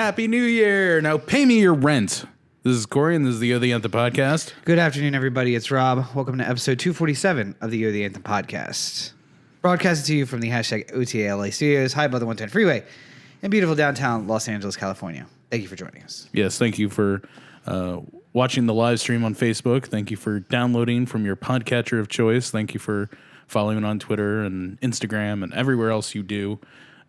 Happy New Year. Now pay me your rent. This is Corey, and this is the O The Anthem podcast. Good afternoon, everybody. It's Rob. Welcome to episode 247 of the O The Anthem podcast. Broadcasting to you from the hashtag OTA LA studios, high above the 110 freeway in beautiful downtown Los Angeles, California. Thank you for joining us. Yes, thank you for watching the live stream on Facebook. Thank you for downloading from your podcatcher of choice. Thank you for following on Twitter and Instagram and everywhere else you do.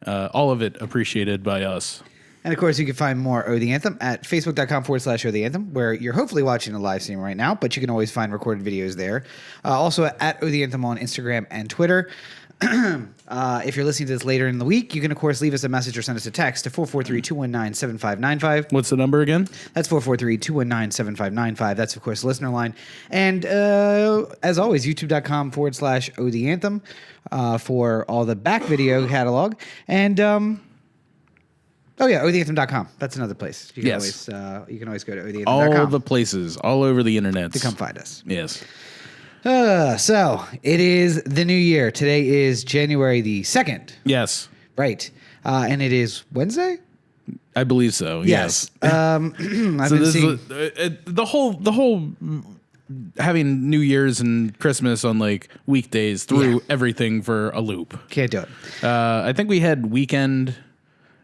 All of it appreciated by us. And, of course, you can find more O The Anthem at facebook.com/O The Anthem, where you're hopefully watching a live stream right now, but you can always find recorded videos there. Also at O The Anthem on Instagram and Twitter. If you're listening to this later in the week, you can, of course, leave us a message or send us a text to 443-219-7595. What's the number again? That's 443-219-7595. That's, of course, the listener line. And as always, youtube.com/O The Anthem for all the back video catalog. And OTheAnthem.com. That's another place. You can you can always go to OTheAnthem.com. All the places, all over the internet. To come find us. Yes. So, it is the new year. Today is January the 2nd. Yes. Right. And it is Wednesday? I believe so. Yes. I've been seeing... the whole having New Year's and Christmas on like weekdays threw everything for a loop. Can't do it. I think we had weekend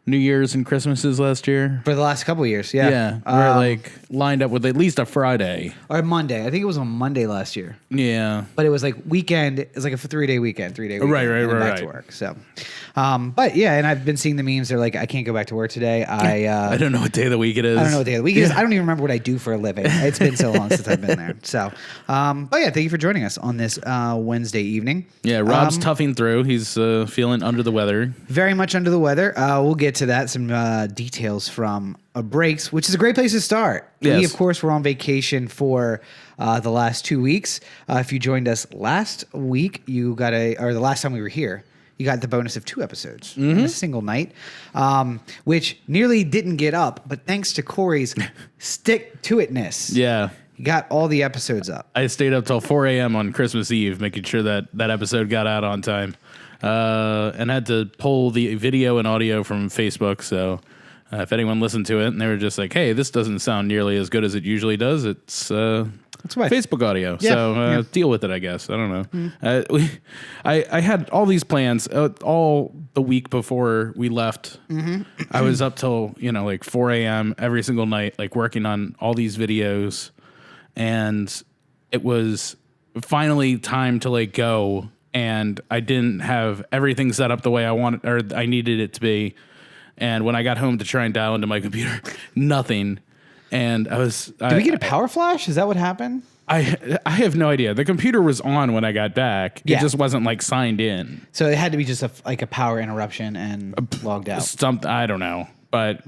New Year's and Christmases last year. For the last couple of years, yeah. Yeah, we're like lined up with at least a Friday. Or Monday. I think it was on Monday last year. Yeah. But it was like weekend. It was like a 3-day weekend. Right. Back to work. So, but yeah, and I've been seeing the memes. They're like, I can't go back to work today. I don't know what day of the week it is. I don't know what day of the week it is. I don't even remember what I do for a living. It's been so long since I've been there. So, but yeah, thank you for joining us on this Wednesday evening. Yeah, Rob's toughing through. He's feeling under the weather. Very much under the weather. We'll get to that. Some details from breaks, which is a great place to start. Yes. We, of course, were on vacation for the last 2 weeks. If you joined us last week, you got or the last time we were here, you got the bonus of 2 episodes in a single night, which nearly didn't get up, but thanks to Corey's stick-to-itness. Yeah. You got all the episodes up. I stayed up till 4 a.m. on Christmas Eve, making sure that episode got out on time. And had to pull the video and audio from Facebook. So if anyone listened to it and they were just like, hey, this doesn't sound nearly as good as it usually does, it's Facebook audio. Yeah. So deal with it, I guess. I don't know. I had all these plans all the week before we left. I was up till, like 4 a.m. every single night, like working on all these videos. And it was finally time to like go. And I didn't have everything set up the way I wanted or I needed it to be. And when I got home to try and dial into my computer, nothing. And Did we get a power flash? Is that what happened? I have no idea. The computer was on when I got back. Yeah. It just wasn't like signed in. So it had to be just a power interruption and logged out. I don't know. But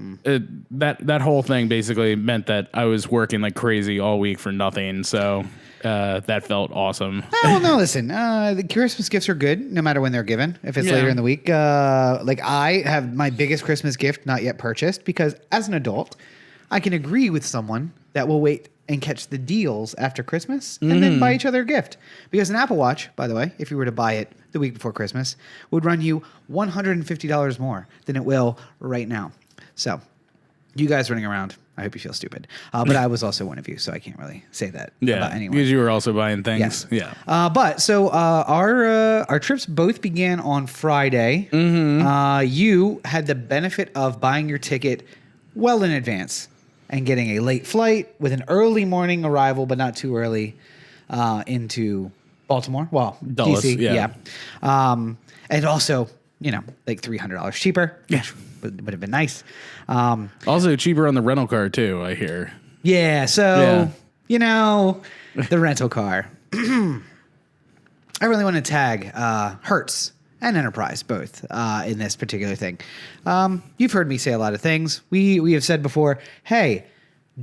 that whole thing basically meant that I was working like crazy all week for nothing. So that felt awesome. Well, no, listen. The Christmas gifts are good no matter when they're given. If it's later in the week. Like I have my biggest Christmas gift not yet purchased because as an adult, I can agree with someone that will wait and catch the deals after Christmas and then buy each other a gift. Because an Apple Watch, by the way, if you were to buy it the week before Christmas, would run you $150 more than it will right now. So you guys running around, I hope you feel stupid. But I was also one of you, so I can't really say that about anyone. Because you were also buying things. Yes. Yeah. But so our trips both began on Friday. You had the benefit of buying your ticket well in advance and getting a late flight with an early morning arrival, but not too early into Baltimore. Well, Dulles, DC. yeah. And also, like $300 cheaper. Yeah. Would have been nice. Also cheaper on the rental car too, I hear. Yeah, so, the rental car. I really want to tag Hertz and Enterprise both in this particular thing. You've heard me say a lot of things. We have said before, hey,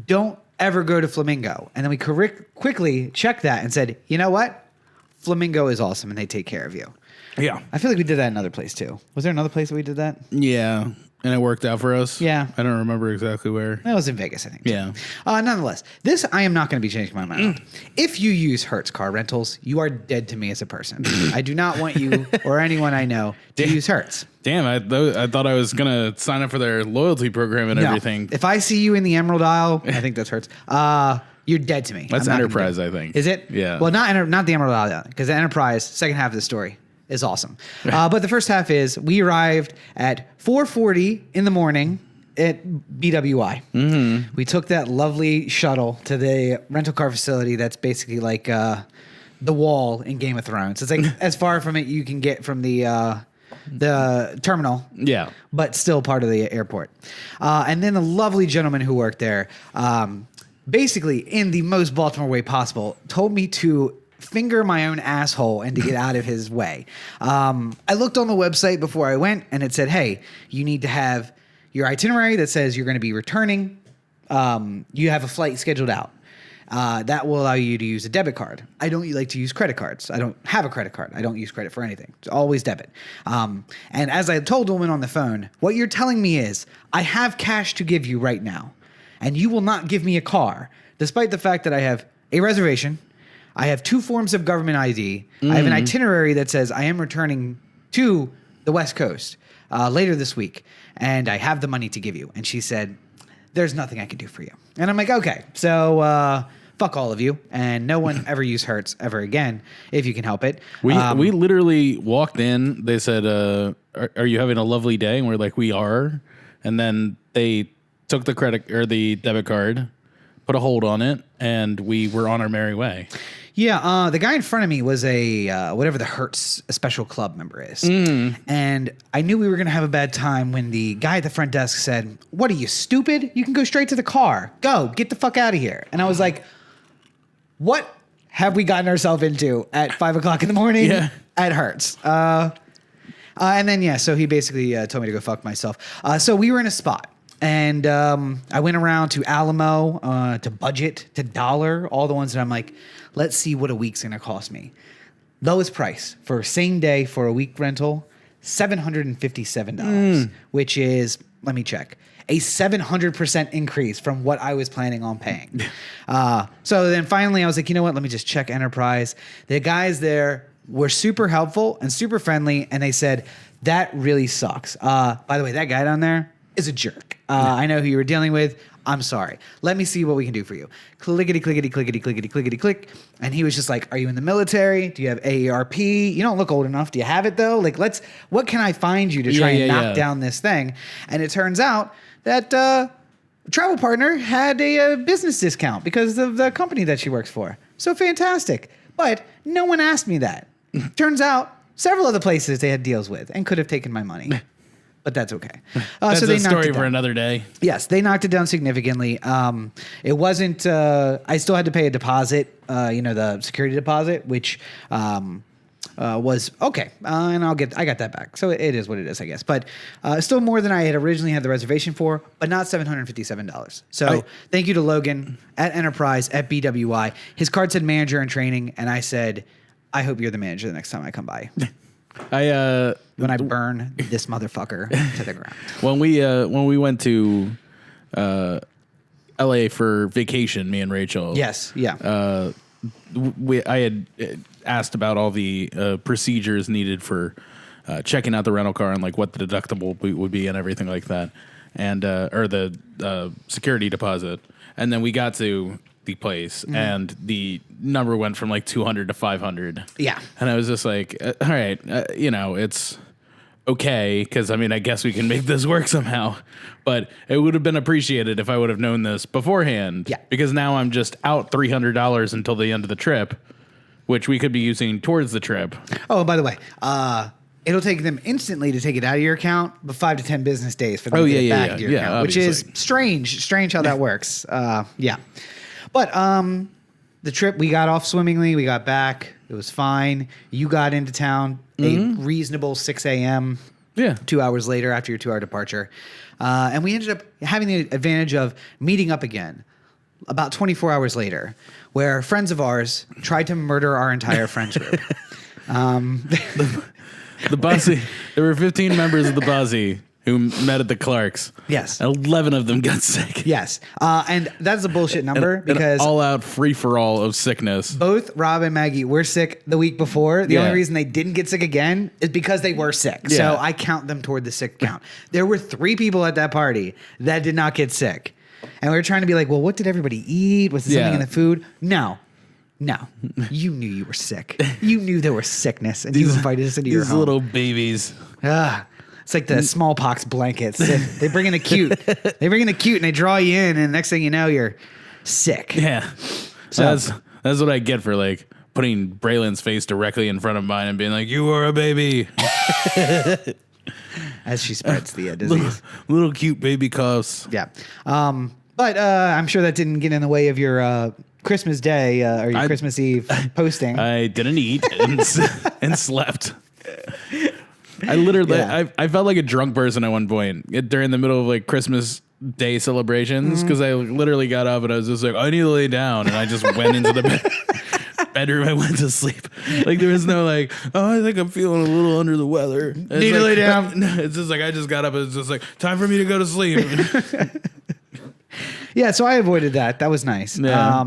don't ever go to Flamingo. And then we quickly checked that and said, you know what? Flamingo is awesome and they take care of you. Yeah. I feel like we did that in another place too. Was there another place that we did that? Yeah. And it worked out for us. Yeah. I don't remember exactly where. That was in Vegas, I think. Yeah. Nonetheless, this I am not going to be changing my mind on. If you use Hertz car rentals, you are dead to me as a person. I do not want you or anyone I know to use Hertz. Damn, I thought I was going to sign up for their loyalty program and everything. If I see you in the Emerald Isle, I think that's Hertz. You're dead to me. That's Enterprise, I think. Is it? Yeah. Well, not the Emerald Isle, because the Enterprise, second half of the story, is awesome. But the first half is we arrived at 4:40 in the morning at BWI. Mm-hmm. We took that lovely shuttle to the rental car facility that's basically like the Wall in Game of Thrones. It's like as far from it you can get from the terminal. Yeah. But still part of the airport. And then the lovely gentleman who worked there, basically in the most Baltimore way possible, told me to finger my own asshole and to get out of his way. I looked on the website before I went and it said, hey, you need to have your itinerary that says you're going to be returning. You have a flight scheduled out. That will allow you to use a debit card. I don't like to use credit cards. I don't have a credit card. I don't use credit for anything. It's always debit. And as I told the woman on the phone, what you're telling me is I have cash to give you right now, and you will not give me a car, despite the fact that I have a reservation. I have 2 forms of government ID. I have an itinerary that says I am returning to the West Coast later this week, and I have the money to give you. And she said, there's nothing I can do for you. And I'm like, okay, so fuck all of you, and no one ever use Hertz ever again if you can help it. We literally walked in. They said, are you having a lovely day? And we're like, we are. And then they took the credit or the debit card, put a hold on it, and we were on our merry way. Yeah, the guy in front of me was a whatever the Hertz special club member is. And I knew we were going to have a bad time when the guy at the front desk said, what are you, stupid? You can go straight to the car. Go, get the fuck out of here. And I was like, what have we gotten ourselves into at 5 o'clock in the morning at Hertz? And then, so he basically told me to go fuck myself. So we were in a spot. And I went around to Alamo, to Budget, to Dollar, all the ones that I'm like, let's see what a week's going to cost me. Lowest price for same day for a week rental, $757, which is, let me check, a 700% increase from what I was planning on paying. So then finally I was like, you know what? Let me just check Enterprise. The guys there were super helpful and super friendly. And they said, that really sucks. By the way, that guy down there is a jerk. I know who you were dealing with. I'm sorry. Let me see what we can do for you. Clickety, clickety, clickety, clickety, clickety, click. And he was just like, are you in the military? Do you have AARP? You don't look old enough. Do you have it though? Like, what can I find you to try and knock down this thing? And it turns out that travel partner had a business discount because of the company that she works for. So fantastic. But no one asked me that. Turns out several other places they had deals with and could have taken my money. But that's okay. That's so they a story for another day. Yes, they knocked it down significantly. It wasn't. I still had to pay a deposit. The security deposit, which was okay, and I got that back. So it is what it is, I guess. But still more than I had originally had the reservation for, but not $757. So thank you to Logan at Enterprise at BWI. His card said manager in training, and I said, I hope you're the manager the next time I come by. When I burn this motherfucker to the ground. When we went to LA for vacation, me and Rachel. Yes, yeah. I had asked about all the procedures needed for checking out the rental car and like what the deductible would be and everything like that, and or the security deposit. And then we got to the place, and the number went from like 200 to 500. Yeah. And I was just like, all right, it's okay, because I mean, I guess we can make this work somehow. But it would have been appreciated if I would have known this beforehand. Yeah. Because now I'm just out $300 until the end of the trip, which we could be using towards the trip. Oh, by the way, it'll take them instantly to take it out of your account, but 5 to 10 business days for them to get it back into your account, obviously. Which is strange how that works. Yeah. But the trip, we got off swimmingly. We got back. It was fine. You got into town a reasonable 6 a.m. Yeah. 2 hours later after your 2-hour departure. And we ended up having the advantage of meeting up again about 24 hours later, where friends of ours tried to murder our entire friends group. The Buzzy. There were 15 members of the Buzzy who met at the Clarks. Yes. 11 of them got sick. Yes. And that's a bullshit number because all out free for all of sickness. both Rob and Maggie were sick the week before. The only reason they didn't get sick again is because they were sick. Yeah. So I count them toward the sick count. There were 3 people at that party that did not get sick. And we were trying to be like, well, what did everybody eat? Was there something in the food? No. You knew you were sick. You knew there was sickness, and you invited us into your home. These little babies. It's like the smallpox blankets. They bring in a cute. They bring in a cute, and they draw you in, and next thing you know, you're sick. Yeah. So that's what I get for like putting Braylon's face directly in front of mine and being like, "You are a baby." As she spreads the disease. Little cute baby coughs. Yeah. But I'm sure that didn't get in the way of your Christmas Day or your Christmas Eve posting. I didn't eat and slept. I literally, I felt like a drunk person at one point during the middle of like Christmas Day celebrations because I literally got up and I was just like, I need to lay down, and I just went into the bedroom. I went to sleep. Like there was no like, oh, I think I'm feeling a little under the weather. Need to lay down. It's just like I just got up. It's just like time for me to go to sleep. Yeah, so I avoided that. That was nice. Yeah.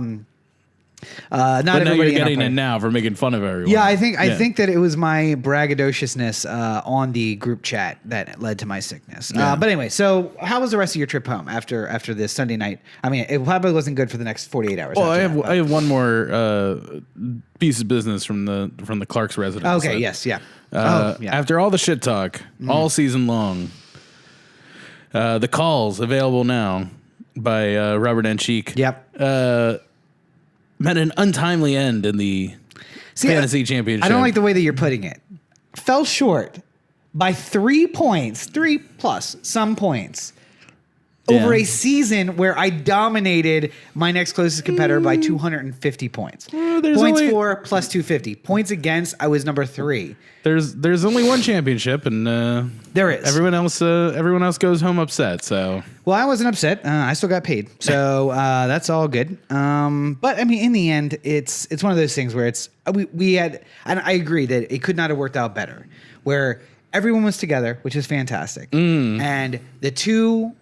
Not but now everybody you're getting in our it now for making fun of everyone. Yeah, I think that it was my braggadociousness on the group chat that led to my sickness. Yeah. But anyway, so how was the rest of your trip home after this Sunday night? I mean, it probably wasn't good for the next 48 hours. Well, I have one more piece of business from the Clark's residence. Okay. Yes. Yeah. After all the shit talk all season long, the calls available now by Robert and Cheek. Yep. Met an untimely end in the fantasy championship. I don't like the way that you're putting it. Fell short by 3 points, 3+ some points over a season where I dominated my next closest competitor by 250 points. Points for plus 250. Points against, I was number 3. There's only one championship, and there is. Everyone else goes home upset. So well, I wasn't upset. I still got paid, so that's all good. But I mean, in the end, it's one of those things where it's we had, and I agree that it could not have worked out better, where everyone was together, which is fantastic, and the 2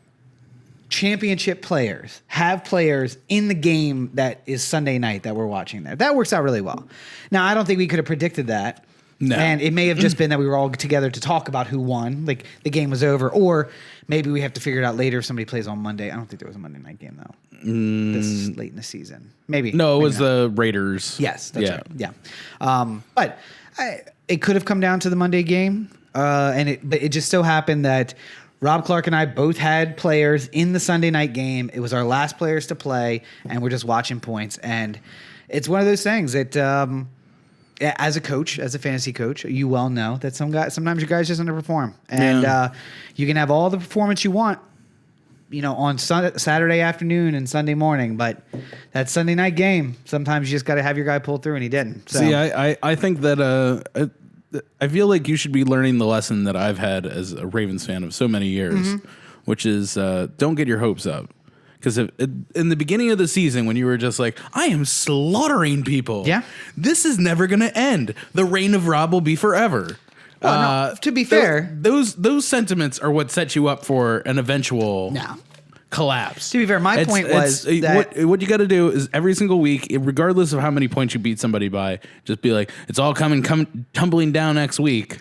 championship players have players in the game that is Sunday night that we're watching there. That works out really well. Now, I don't think we could have predicted that. No. And it may have just been that we were all together to talk about who won. Like the game was over, or maybe we have to figure it out later if somebody plays on Monday. I don't think there was a Monday night game though. This late in the season, maybe. No, it was the Raiders. Yes, that's right. Yeah, but it could have come down to the Monday game, but it just so happened that Rob Clark and I both had players in the Sunday night game. It was our last players to play, and we're just watching points. And it's one of those things that. As a coach, as a fantasy coach, you well know that sometimes your guys just underperform, and you can have all the performance you want, on Saturday afternoon and Sunday morning, but that Sunday night game, sometimes you just got to have your guy pull through, and he didn't. So. See, I think that I feel like you should be learning the lesson that I've had as a Ravens fan of so many years, which is don't get your hopes up. Because in the beginning of the season, when you were just like, I am slaughtering people. Yeah. This is never going to end. The reign of Rob will be forever. Well, no, to be fair. Those sentiments are what set you up for an eventual collapse. To be fair, my point was that what you got to do is every single week, regardless of how many points you beat somebody by, just be like, it's all tumbling down next week.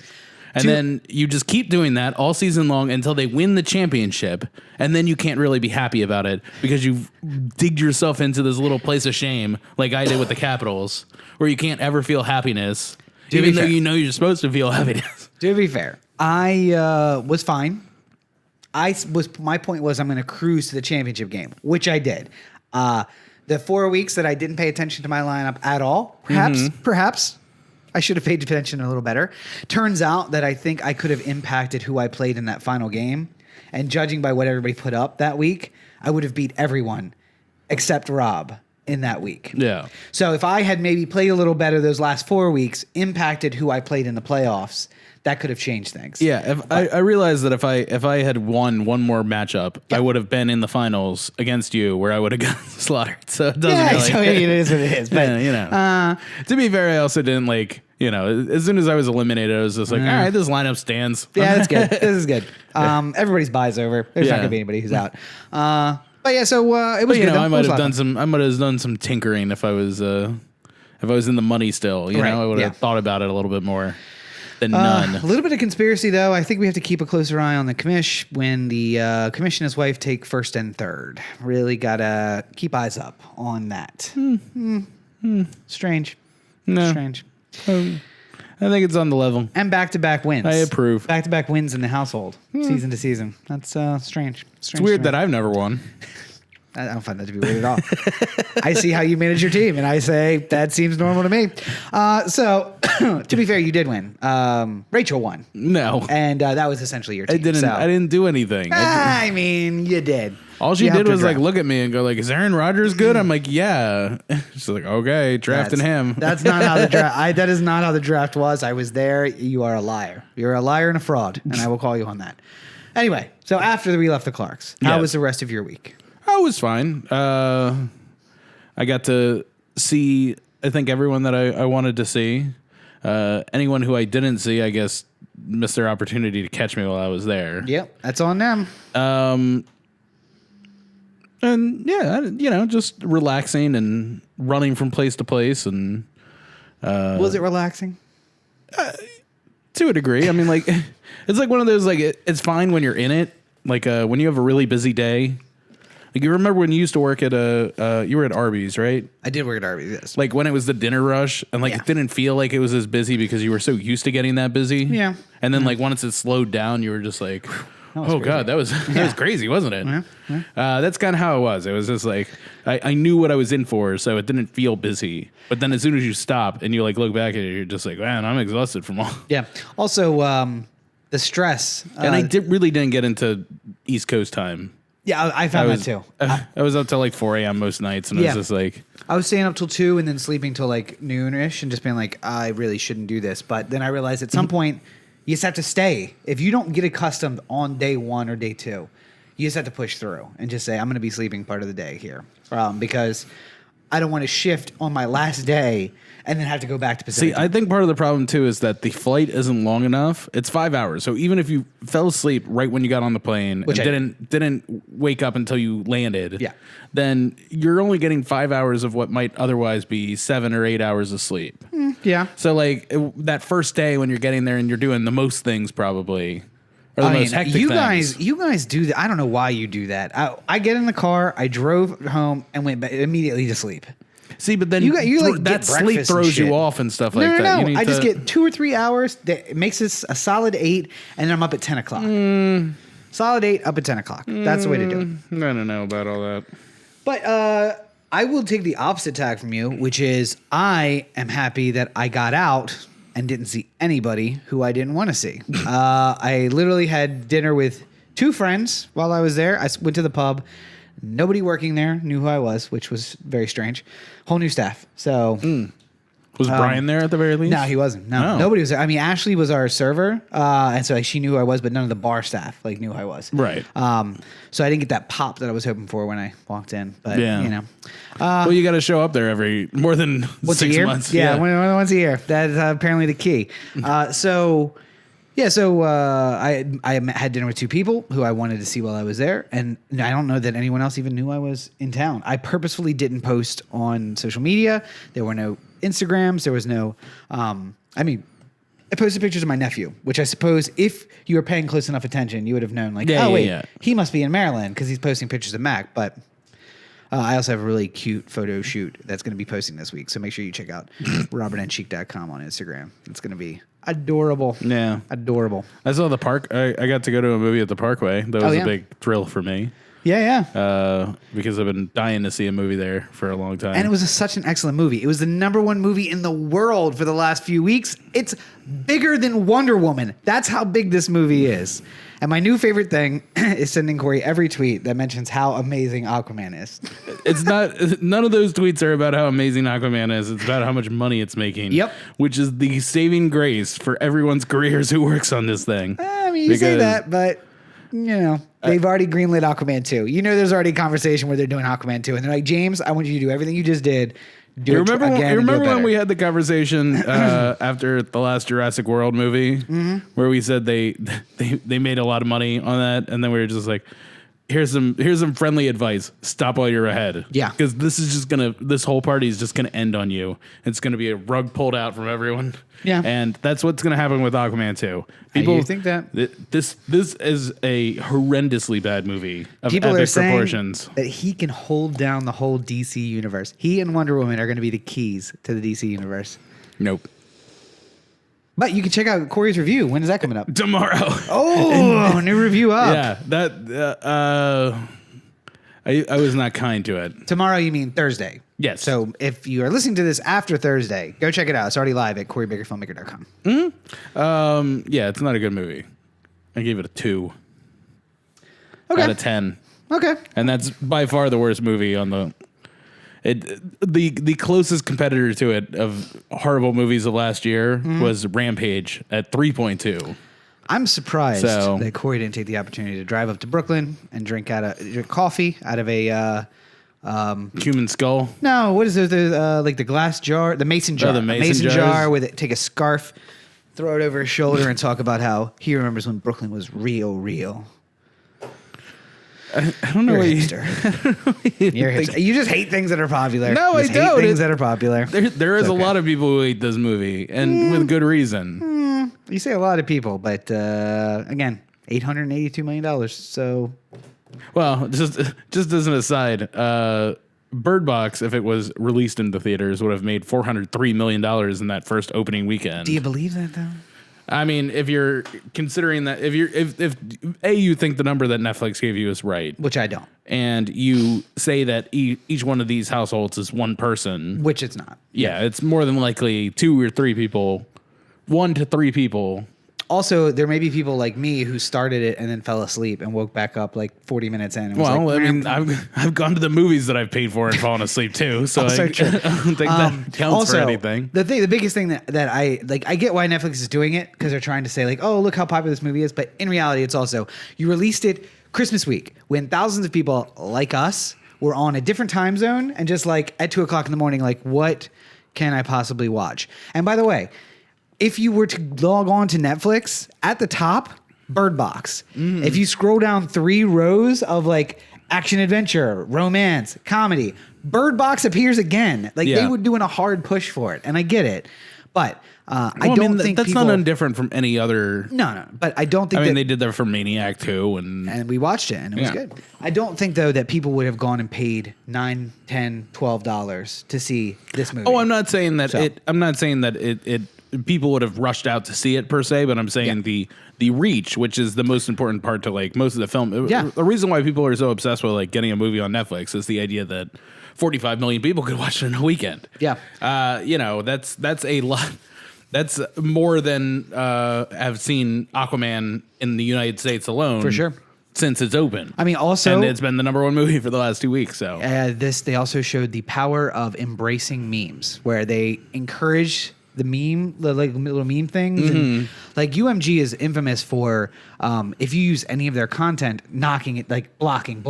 And then you just keep doing that all season long until they win the championship. And then you can't really be happy about it because you've digged yourself into this little place of shame like I did with the Capitals, where you can't ever feel happiness, even though you know you're supposed to feel happiness. To be fair, I was fine. My point was I'm going to cruise to the championship game, which I did. The 4 weeks that I didn't pay attention to my lineup at all, perhaps I should have paid attention a little better. Turns out that I think I could have impacted who I played in that final game. And judging by what everybody put up that week, I would have beat everyone except Rob in that week. Yeah. So if I had maybe played a little better those last 4 weeks, impacted who I played in the playoffs, that could have changed things. Yeah, I realized that if I had won one more matchup, I would have been in the finals against you, where I would have gotten slaughtered. So it doesn't really. So it is what it is. But to be fair, I also didn't as soon as I was eliminated, I was just like, all right, this lineup stands. Yeah, that's good. This is good. Everybody's buys over. There's not gonna be anybody who's out. But yeah, so it was good. I might have done some tinkering if I was in the money still. I would have thought about it a little bit more. Than none. A little bit of conspiracy, though. I think we have to keep a closer eye on the commish when the commish and his wife take first and third. Really got to keep eyes up on that. Strange. No. Strange. I think it's on the level. And back-to-back wins. I approve. Back-to-back wins in the household, season to season. That's strange. It's weird that I've never won. I don't find that to be weird at all. I see how you manage your team, and I say that seems normal to me. So, to be fair, you did win. Rachel won. No, and that was essentially your team. I didn't do anything. I mean, you did. All she did was look at me and go like, "Is Aaron Rodgers good?" I'm like, "Yeah." She's like, "Okay, drafting him." That's not how the draft. That is not how the draft was. I was there. You are a liar. You're a liar and a fraud, and I will call you on that. Anyway, so after we left the Clarks, how was the rest of your week? I was fine. I got to see, I think, everyone that I wanted to see. Anyone who I didn't see, I guess, missed their opportunity to catch me while I was there. Yep, that's on them. And yeah, just relaxing and running from place to place. And was it relaxing? To a degree. I mean, like, it's like one of those, like, it's fine when you're in it. Like, when you have a really busy day. Like, you remember when you used to work at you were at Arby's, right? I did work at Arby's, yes. Like when it was the dinner rush and like it didn't feel like it was as busy because you were so used to getting that busy. Yeah. And then like once it slowed down, you were just like, oh God, that was crazy, wasn't it? Yeah. That's kind of how it was. It was just like, I knew what I was in for, so it didn't feel busy. But then as soon as you stop and you like look back at it, you're just like, man, I'm exhausted from all. Yeah. Also, the stress. And I really didn't get into East Coast time. Yeah, I found that too. I was up till like 4 a.m. most nights, and it was just like... I was staying up till 2 and then sleeping till like noonish and just being like, I really shouldn't do this. But then I realized at some point, you just have to stay. If you don't get accustomed on day 1 or day 2, you just have to push through and just say, I'm going to be sleeping part of the day here. Because I don't want to shift on my last day and then have to go back to Pacific. See, I think part of the problem, too, is that the flight isn't long enough. It's 5 hours. So even if you fell asleep right when you got on the plane and didn't wake up until you landed, then you're only getting 5 hours of what might otherwise be 7 or 8 hours of sleep. Yeah. So, like, that first day when you're getting there and you're doing the most things probably, or the most hectic things. You guys do that. I don't know why you do that. I get in the car, I drove home, and went immediately to sleep. See, but then that sleep throws you off and stuff like that. No. I just get 2 or 3 hours. It makes it a solid 8, and then I'm up at 10 o'clock. Solid 8, up at 10 o'clock. That's the way to do it. I don't know about all that. But I will take the opposite tack from you, which is I am happy that I got out and didn't see anybody who I didn't want to see. I literally had dinner with 2 friends while I was there. I went to the pub. Nobody working there knew who I was, which was very strange. Whole new staff. So was Brian there at the very least? No, he wasn't. No, nobody was there. I mean, Ashley was our server, and so she knew who I was, but none of the bar staff knew who I was. Right. So I didn't get that pop that I was hoping for when I walked in. But well, you got to show up there more than once 6 a year. months. Yeah, once a year. That's apparently the key. So I had dinner with 2 people who I wanted to see while I was there, and I don't know that anyone else even knew I was in town. I purposefully didn't post on social media. There were no Instagrams. There was no. I posted pictures of my nephew, which I suppose if you were paying close enough attention, you would have known. He must be in Maryland because he's posting pictures of Mac. But I also have a really cute photo shoot that's going to be posting this week, so make sure you check out robertandcheek.com on Instagram. It's going to be adorable. Yeah. Adorable. I saw the park. I got to go to a movie at the Parkway. That was a big thrill for me. Yeah. Because I've been dying to see a movie there for a long time. And it was such an excellent movie. It was the #1 movie in the world for the last few weeks. It's bigger than Wonder Woman. That's how big this movie is. And my new favorite thing is sending Corey every tweet that mentions how amazing Aquaman is. It's not. None of those tweets are about how amazing Aquaman is. It's about how much money it's making. Yep. Which is the saving grace for everyone's careers who works on this thing. I mean, you say that, but they've already greenlit Aquaman 2. There's already a conversation where they're doing Aquaman 2, and they're like, James, I want you to do everything you just did. You remember when we had the conversation after the last Jurassic World movie, where we said they made a lot of money on that, and then we were just like, here's some friendly advice. Stop while you're ahead. Yeah. Because this whole party is just gonna end on you. It's gonna be a rug pulled out from everyone. Yeah. And that's what's gonna happen with Aquaman 2. You think that? This is a horrendously bad movie of People epic are saying proportions. that he can hold down the whole DC universe. He and Wonder Woman are going to be the keys to the DC universe. Nope. But you can check out Corey's review. When is that coming up? Tomorrow. Oh, new review up. Yeah, that I was not kind to it. Tomorrow, you mean Thursday? Yes. So if you are listening to this after Thursday, go check it out. It's already live at CoreyBakerFilmmaker.com. Yeah, it's not a good movie. I gave it a 2 Okay. out of 10, Okay. and that's by far the worst movie on the closest competitor to it of horrible movies of last year was Rampage at 3.2. I'm surprised that Corey didn't take the opportunity to drive up to Brooklyn and drink coffee out of a Human skull. no, what is it? Like the glass jar, the mason jar, the mason jar jars. with it. Take a scarf, throw it over his shoulder, and talk about how he remembers when Brooklyn was real. I don't know You're what a you hipster. You're a hipster. You just hate things that are popular. No, you just I don't. Hate things that are popular. There is okay. a lot of people who hate this movie, and with good reason. You say a lot of people, but again, $882 million. So, Well, just as an aside, Bird Box, if it was released into theaters, would have made $403 million in that first opening weekend. do you believe that though? I mean, if you're considering that, if you think the number that Netflix gave you is right, Which I don't. and you say that each one of these households is one person, Which it's not. yeah, it's more than likely 2 or 3 people, 1 to 3 people. Also, there may be people like me who started it and then fell asleep and woke back up like 40 minutes in. And was Well, like, I mean, I've gone to the movies that I've paid for and fallen asleep too, so Also I true. don't think that counts for anything. The biggest thing that I like, I get why Netflix is doing it because they're trying to say like, oh, look how popular this movie is. But in reality, it's also you released it Christmas week when thousands of people like us were on a different time zone and just like at 2:00 in the morning, like what can I possibly watch? And by the way, if you were to log on to Netflix at the top, Bird Box. If you scroll down 3 rows of like action adventure, romance, comedy, Bird Box appears again. Like they were doing a hard push for it, and I get it, but I don't think that's people, not undifferent from any other. No, but I don't think. I mean, they did that for Maniac too, and we watched it, and it was good. I don't think though that people would have gone and paid $9, $10, $12 to see this movie. Oh, I'm not saying that it people would have rushed out to see it per se, but I'm saying the reach, which is the most important part to like most of the film. Yeah. The reason why people are so obsessed with like getting a movie on Netflix is the idea that 45 million people could watch it in a weekend. Yeah. That's a lot. That's more than have seen Aquaman in the United States alone. For sure. Since it's open. I mean, also, and it's been the #1 movie for the last 2 weeks. So they also showed the power of embracing memes, where they encourage the little meme things. And like UMG is infamous for if you use any of their content, knocking it, like blocking.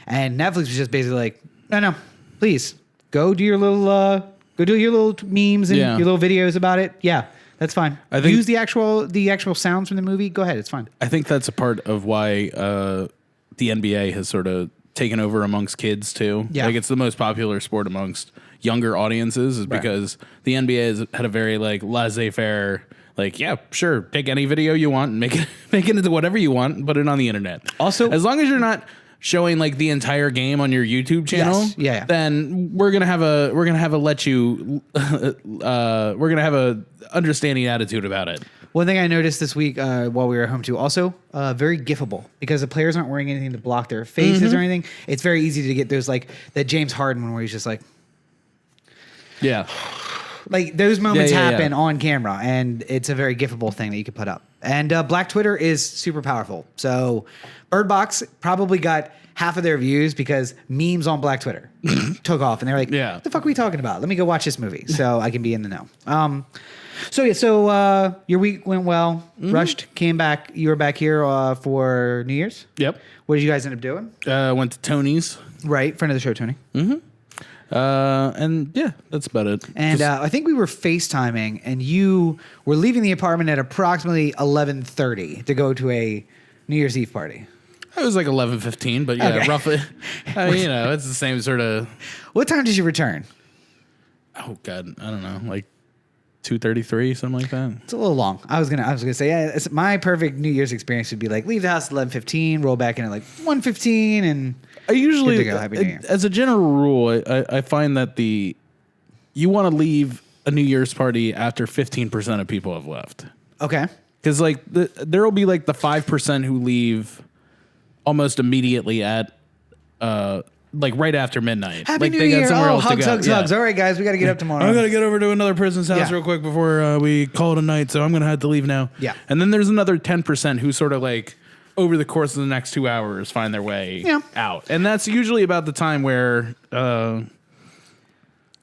And Netflix was just basically like, no, please go do your little memes and your little videos about it. Yeah, that's fine. I think use the actual sounds from the movie. Go ahead, it's fine. I think that's a part of why the NBA has sort of taken over amongst kids too. Yeah. Like it's the most popular sport amongst younger audiences is because the NBA has had a very like laissez-faire, like, yeah, sure, take any video you want and make it into whatever you want and put it on the internet. Also, as long as you're not showing like the entire game on your YouTube channel, then we're gonna have a understanding attitude about it. One thing I noticed this week while we were home too, also very gifable because the players aren't wearing anything to block their faces or anything. It's very easy to get those like that James Harden one where he's just like, Yeah. like those moments happen on camera, and it's a very gifable thing that you can put up. And Black Twitter is super powerful. So Bird Box probably got half of their views because memes on Black Twitter took off, and they're like, "What the fuck are we talking about? Let me go watch this movie so I can be in the know." So your week went well. Rushed, came back. You were back here for New Year's. Yep. What did you guys end up doing? Went to Tony's. Right, friend of the show, Tony. And yeah, that's about it. And I think we were FaceTiming, and you were leaving the apartment at approximately 11:30 to go to a New Year's Eve party. It was like 11:15, but yeah, roughly. It's the same sort of. What time did you return? Oh God, I don't know, like 2:33, something like that. It's a little long. I was gonna say, yeah. My perfect New Year's experience would be like leave the house at 11:15, roll back in at like 1:15, and I usually, go. Happy New Year. As a general rule, I find that you want to leave a New Year's party after 15% of people have left. Okay. Because like there will be like the 5% who leave almost immediately at like right after midnight. Happy like New they Year! got somewhere else Hugs, to go. hugs, hugs! All right, guys, we got to get up tomorrow. I gotta get over to another person's house real quick before we call it a night. So I'm gonna have to leave now. Yeah. And then there's another 10% who sort of like over the course of the next 2 hours find their way out, and that's usually about the time where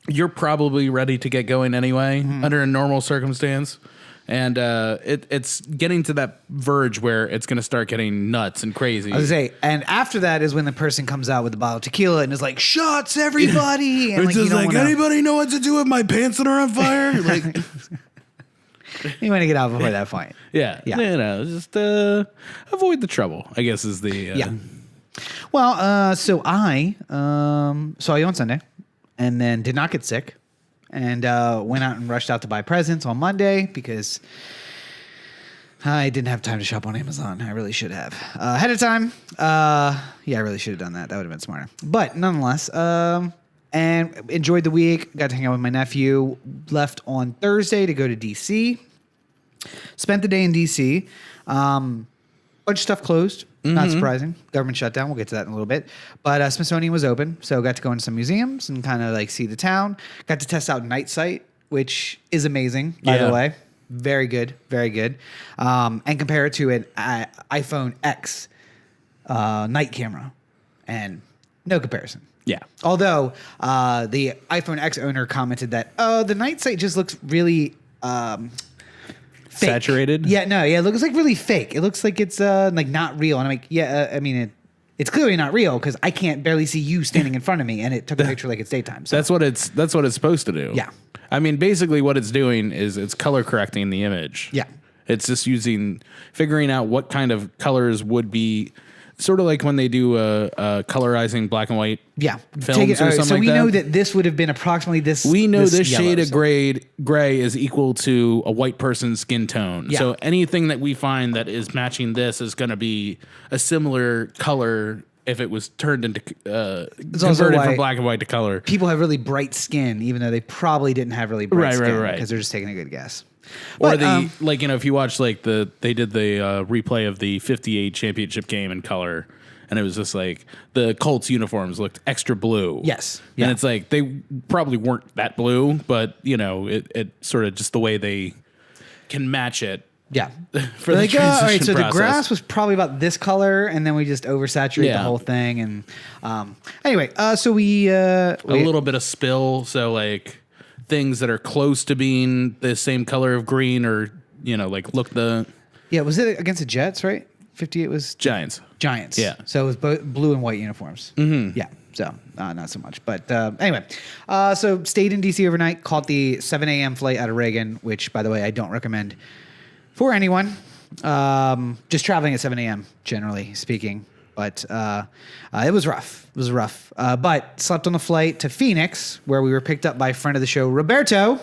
you're probably ready to get going anyway under a normal circumstance. And it's getting to that verge where it's going to start getting nuts and crazy. I was gonna say, and after that is when the person comes out with a bottle of tequila and is like, "Shots, everybody!" And it's just like, wanna... anybody know what to do with my pants that are on fire? Like, you want to get out before that point. Yeah. Just avoid the trouble, I guess is the. Well, so I saw you on Sunday, and then did not get sick. And went out and rushed out to buy presents on Monday because I didn't have time to shop on Amazon. I really should have. Ahead of time. I really should have done that. That would have been smarter. But nonetheless, and enjoyed the week. Got to hang out with my nephew. Left on Thursday to go to D.C. Spent the day in D.C. Bunch of stuff closed. Not surprising. Government shutdown. We'll get to that in a little bit. But Smithsonian was open, so got to go into some museums and kind of like see the town. Got to test out Night Sight, which is amazing, by the way. Very good, very good. And compare it to an iPhone X night camera, and no comparison. Yeah. Although the iPhone X owner commented that, the Night Sight just looks really... fake. Saturated? It looks like really fake. It looks like it's like not real. And I'm like, it's clearly not real because I can't barely see you standing in front of me, and it took a picture like it's daytime. So. That's what it's supposed to do. Yeah. I mean, basically what it's doing is it's color correcting the image. Yeah. It's just figuring out what kind of colors would be sort of like when they do colorizing black and white films or something so like we that. know that this would have been approximately this. We know this yellow, shade of gray is equal to a white person's skin tone. Yeah. So anything that we find that is matching this is going to be a similar color if it was turned into converted from black and white to color. People have really bright skin, even though they probably didn't have really bright skin because they're just taking a good guess. Or if you watch they did the replay of the 58 championship game in color, and it was just like the Colts uniforms looked extra blue. Yes. And it's like they probably weren't that blue, but it sort of just the way they can match it. Yeah. For the transition all right, so process. the grass was probably about this color, and then we just oversaturate the whole thing. And anyway, so we a little bit of spill, so like things that are close to being the same color of green, or look the was it against the Jets, right? 58 was Giants. Yeah. So it was both blue and white uniforms. Yeah. So not so much, but anyway. So stayed in DC overnight. Caught the 7 a.m. flight out of Reagan, which, by the way, I don't recommend for anyone. Just traveling at 7 a.m. generally speaking. But it was rough. It was rough. But slept on the flight to Phoenix, where we were picked up by a friend of the show, Roberto.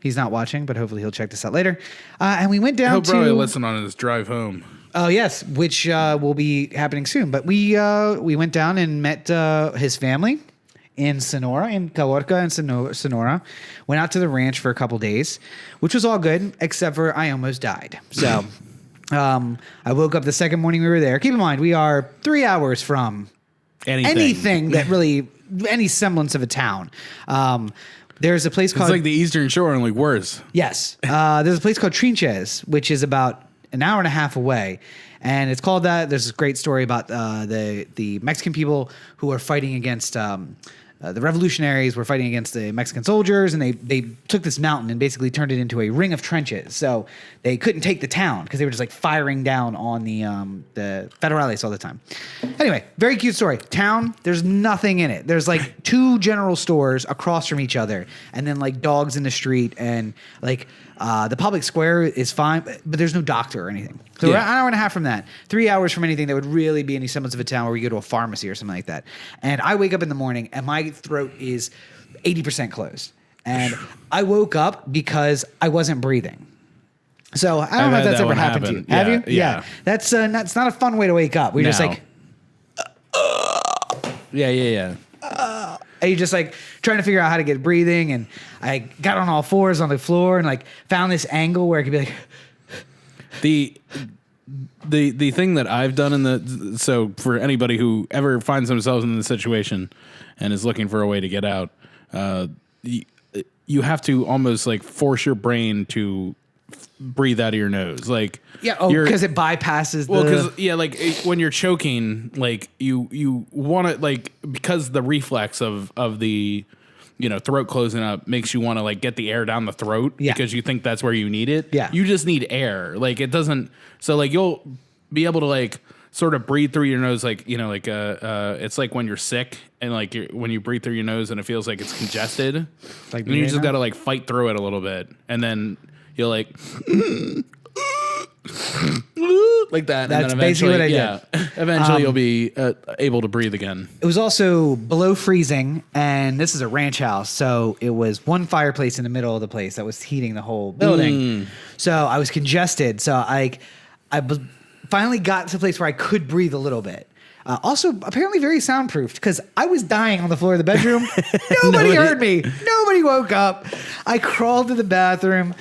He's not watching, but hopefully he'll check this out later. And we went down He'll probably listen on his drive home. Oh, yes, which will be happening soon. But we went down and met his family in Sonora, in Caborca and Sonora. Went out to the ranch for a couple days, which was all good, except for I almost died. So I woke up the second morning we were there. Keep in mind, we are 3 hours from anything that really, any semblance of a town. There's a place called... It's like the Eastern Shore, only worse. Yes. There's a place called Trinches, which is about an hour and a half away. And it's called that. There's this great story about the Mexican people who are fighting against... the revolutionaries were fighting against the Mexican soldiers, and they took this mountain and basically turned it into a ring of trenches. So they couldn't take the town because they were just like firing down on the federales all the time. Anyway, very cute story. Town, there's nothing in it. There's like 2 general stores across from each other, and then like dogs in the street, and like the public square is fine, but there's no doctor or anything. So we're an hour and a half from that. 3 hours from anything that would really be any semblance of a town where we go to a pharmacy or something like that. And I wake up in the morning and my throat is 80% closed. And I woke up because I wasn't breathing. So I don't know if that's ever happened to you. Have you? Yeah. That's not a fun way to wake up. We're just like... Yeah. And you're just like trying to figure out how to get breathing. And I got on all fours on the floor and like found this angle where I could be like... The thing that I've done so for anybody who ever finds themselves in the situation and is looking for a way to get out, you have to almost like force your brain to breathe out of your nose, like because it bypasses. Well, because like when you're choking, like you want to like because the reflex of the throat closing up makes you want to like get the air down the throat because you think that's where you need it. Yeah. You just need air. Like it doesn't. So like you'll be able to like sort of breathe through your nose, like, it's like when you're sick and like when you breathe through your nose and it feels like it's congested. Like you just got to like fight through it a little bit. And then you'll like, like that. That's basically what I did. Eventually you'll be able to breathe again. It was also below freezing, and this is a ranch house, so it was one fireplace in the middle of the place that was heating the whole building. So I was congested. So I finally got to a place where I could breathe a little bit. Also, apparently very soundproofed because I was dying on the floor of the bedroom. Nobody heard me. Nobody woke up. I crawled to the bathroom.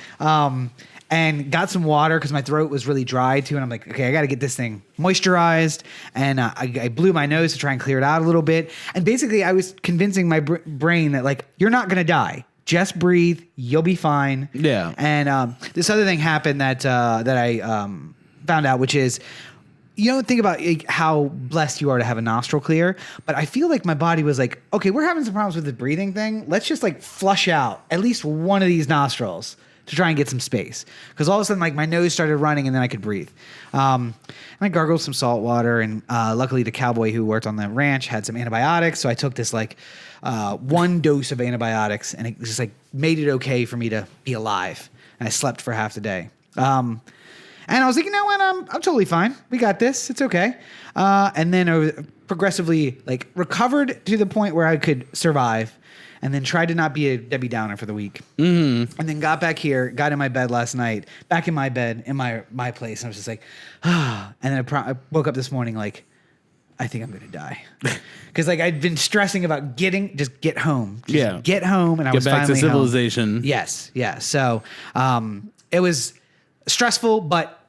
And got some water because my throat was really dry too. And I'm like, okay, I got to get this thing moisturized. And I blew my nose to try and clear it out a little bit. And basically I was convincing my brain that like, you're not going to die. Just breathe. You'll be fine. Yeah. And this other thing happened that I found out, which is, you don't think about like, how blessed you are to have a nostril clear, but I feel like my body was like, okay, we're having some problems with the breathing thing. Let's just like flush out at least one of these nostrils to try and get some space. Because all of a sudden, like, my nose started running and then I could breathe. And I gargled some salt water, and luckily the cowboy who worked on the ranch had some antibiotics, so I took this, like, 1 dose of antibiotics, and it just, like, made it okay for me to be alive. And I slept for half the day. And I was like, you know what? I'm totally fine. We got this. It's okay. And then progressively, like, recovered to the point where I could survive, and then tried to not be a Debbie Downer for the week. Mm-hmm. And then got back here, got in my bed last night, back in my bed, in my place, and I was just like, ah. And then I woke up this morning like, I think I'm going to die. Because like I'd been stressing about just get home. Get home, and I was finally back to civilization. Home. Yes, yeah. So it was stressful, but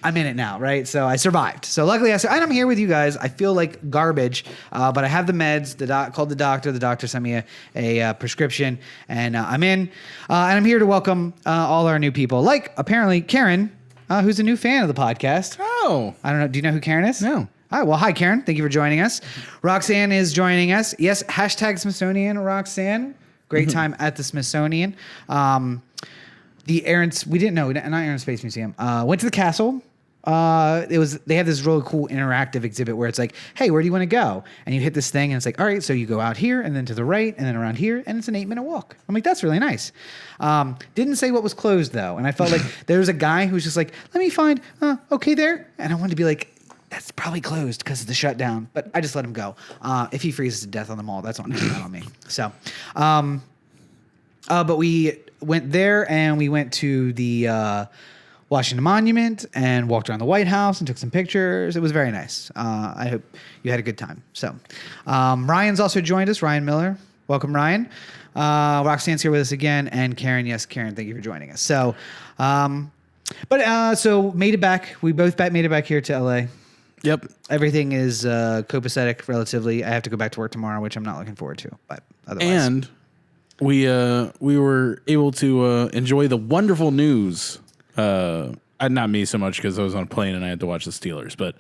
I'm in it now, right? So I survived. So luckily, and I'm here with you guys. I feel like garbage, but I have the meds. Called the doctor. The doctor sent me a prescription, and I'm in. And I'm here to welcome all our new people, like apparently Karen, who's a new fan of the podcast. Oh, I don't know. Do you know who Karen is? No. All right. Well, hi, Karen. Thank you for joining us. Roxanne is joining us. Yes, hashtag Smithsonian Roxanne. Great time at the Smithsonian. The we didn't know, not Air and Space Museum. Went to the castle. They have this really cool interactive exhibit where it's like, hey, where do you want to go? And you hit this thing and it's like, all right, so you go out here and then to the right and then around here, and it's an 8-minute walk. I'm like, that's really nice. Didn't say what was closed though. And I felt like there was a guy who was just like, let me find, okay there. And I wanted to be like, that's probably closed because of the shutdown, but I just let him go. If he freezes to death on the mall, that's not on me. So, but we went there and we went to the Washington Monument and walked around the White House and took some pictures. It was very nice. I hope you had a good time. So, Ryan's also joined us. Ryan Miller, welcome, Ryan. Roxanne's here with us again, and Karen. Yes, Karen, thank you for joining us. So, so made it back. We both made it back here to LA. Yep. Everything is copacetic relatively. I have to go back to work tomorrow, which I'm not looking forward to. But otherwise, and we were able to enjoy the wonderful news. Not me so much because I was on a plane and I had to watch the Steelers, but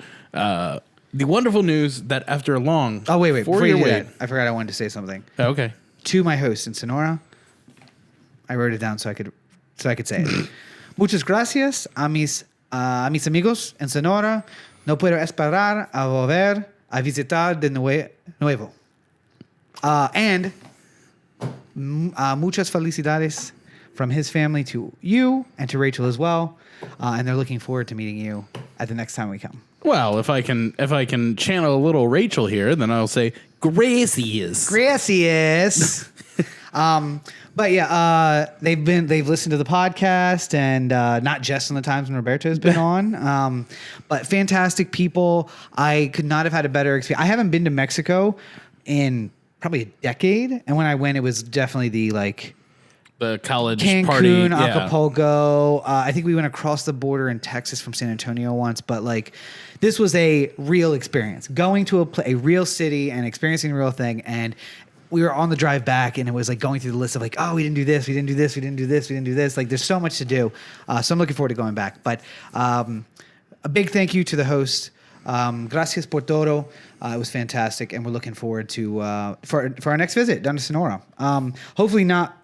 the wonderful news that after a long wait before you do wait, that, I forgot I wanted to say something. Okay. To my host in Sonora, I wrote it down so I could say it. Muchas gracias a mis amigos en Sonora. No puedo esperar a volver a visitar de nuevo. And muchas felicidades from his family to you and to Rachel as well. And they're looking forward to meeting you at the next time we come. Well, if I can channel a little Rachel here, then I'll say gracias. Gracias. But yeah, they've listened to the podcast and not just on the times when Roberto's been on. But fantastic people. I could not have had a better experience. I haven't been to Mexico in probably a decade, and when I went, it was definitely the college Cancun, party, Acapulco. I think we went across the border in Texas from San Antonio once, but this was a real experience. Going to a real city and experiencing a real thing. And we were on the drive back, and it was going through the list of we didn't do this, we didn't do this, we didn't do this, we didn't do this. There's so much to do. So I'm looking forward to going back. But a big thank you to the host. Gracias por todo. It was fantastic, and we're looking forward to for our next visit down to Sonora. Hopefully not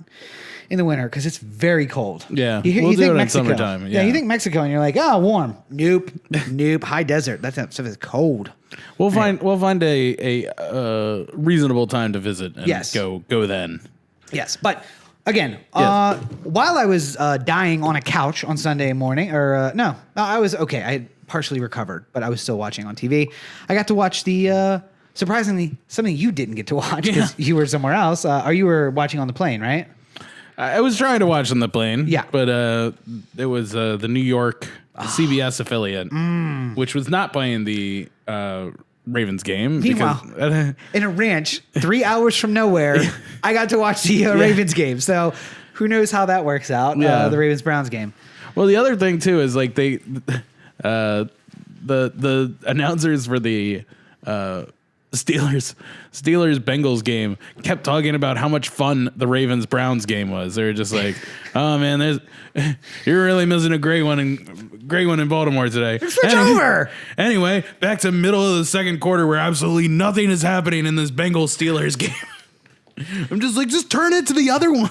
in the winter because it's very cold. Yeah, you we'll do think it Mexico, in summertime. Yeah, you think Mexico, and you're like, warm. Nope, nope. High desert. That stuff is cold. We'll find a reasonable time to visit. And Yes. go then. Yes, but again, Yes. while I was dying on a couch on Sunday morning, no, I was okay. I had partially recovered, but I was still watching on TV. I got to watch the surprisingly something you didn't get to watch because you were somewhere else. Or you were watching on the plane, right? I was trying to watch on the plane. Yeah. But it was the New York CBS affiliate, which was not playing the Ravens game. Meanwhile, in a ranch 3 hours from nowhere, I got to watch the Ravens game. So who knows how that works out? Yeah. The Ravens-Browns game. Well, the other thing too is the announcers for the Steelers Bengals game kept talking about how much fun the Ravens Browns game was. They were just like, "Oh man, you're really missing a great one in Baltimore today." Switch over. Anyway, back to middle of the second quarter where absolutely nothing is happening in this Bengals Steelers game. I'm just just turn it to the other one.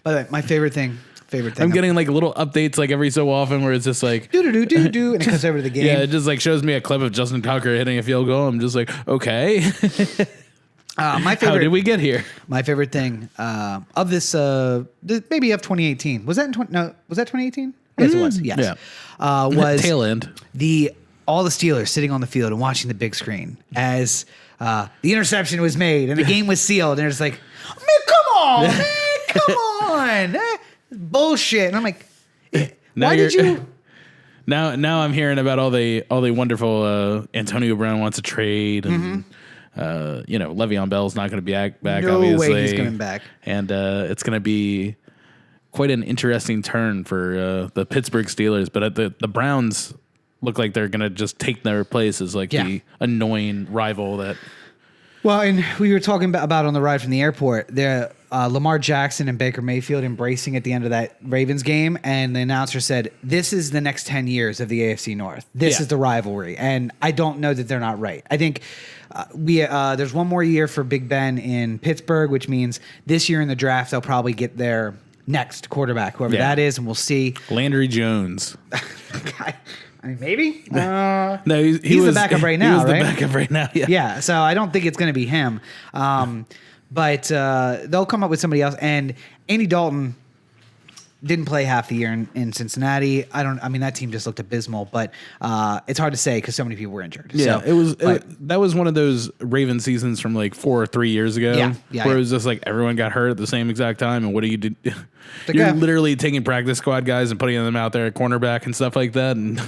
By the way, my favorite thing. I'm getting little updates every so often where it's just do and it comes over to the game. Yeah, it just shows me a clip of Justin Tucker hitting a field goal. I'm just okay. My favorite. How did we get here? My favorite thing of this, maybe of 2018. Was that in 2018? Yes, it was. Yes. Yeah. Was tail end. All the Steelers sitting on the field and watching the big screen as the interception was made and the game was sealed. And they're just like, man, come on, man, come on. Bullshit. And I'm like, why did you? Now I'm hearing about all the wonderful Antonio Brown wants a trade and Le'Veon Bell's not going to be back. No obviously. way he's coming back. And it's going to be quite an interesting turn for the Pittsburgh Steelers. But the Browns look like they're going to just take their place as the annoying rival that. Well, and we were talking about on the ride from the airport, Lamar Jackson and Baker Mayfield embracing at the end of that Ravens game, and the announcer said, "This is the next 10 years of the AFC North. This is the rivalry." And I don't know that they're not right. I think there's one more year for Big Ben in Pittsburgh, which means this year in the draft they'll probably get their next quarterback, whoever that is, and we'll see. Landry Jones. I mean, maybe. No, he's the backup right now, right? He was the backup right now, yeah. Yeah, so I don't think it's going to be him. But they'll come up with somebody else. And Andy Dalton didn't play half the year in Cincinnati. That team just looked abysmal. But it's hard to say because so many people were injured. Yeah, so, that was one of those Raven seasons from 4 or 3 years ago. Yeah, where it was just everyone got hurt at the same exact time. And what do you do? You're literally taking practice squad guys and putting them out there at cornerback and stuff like that, and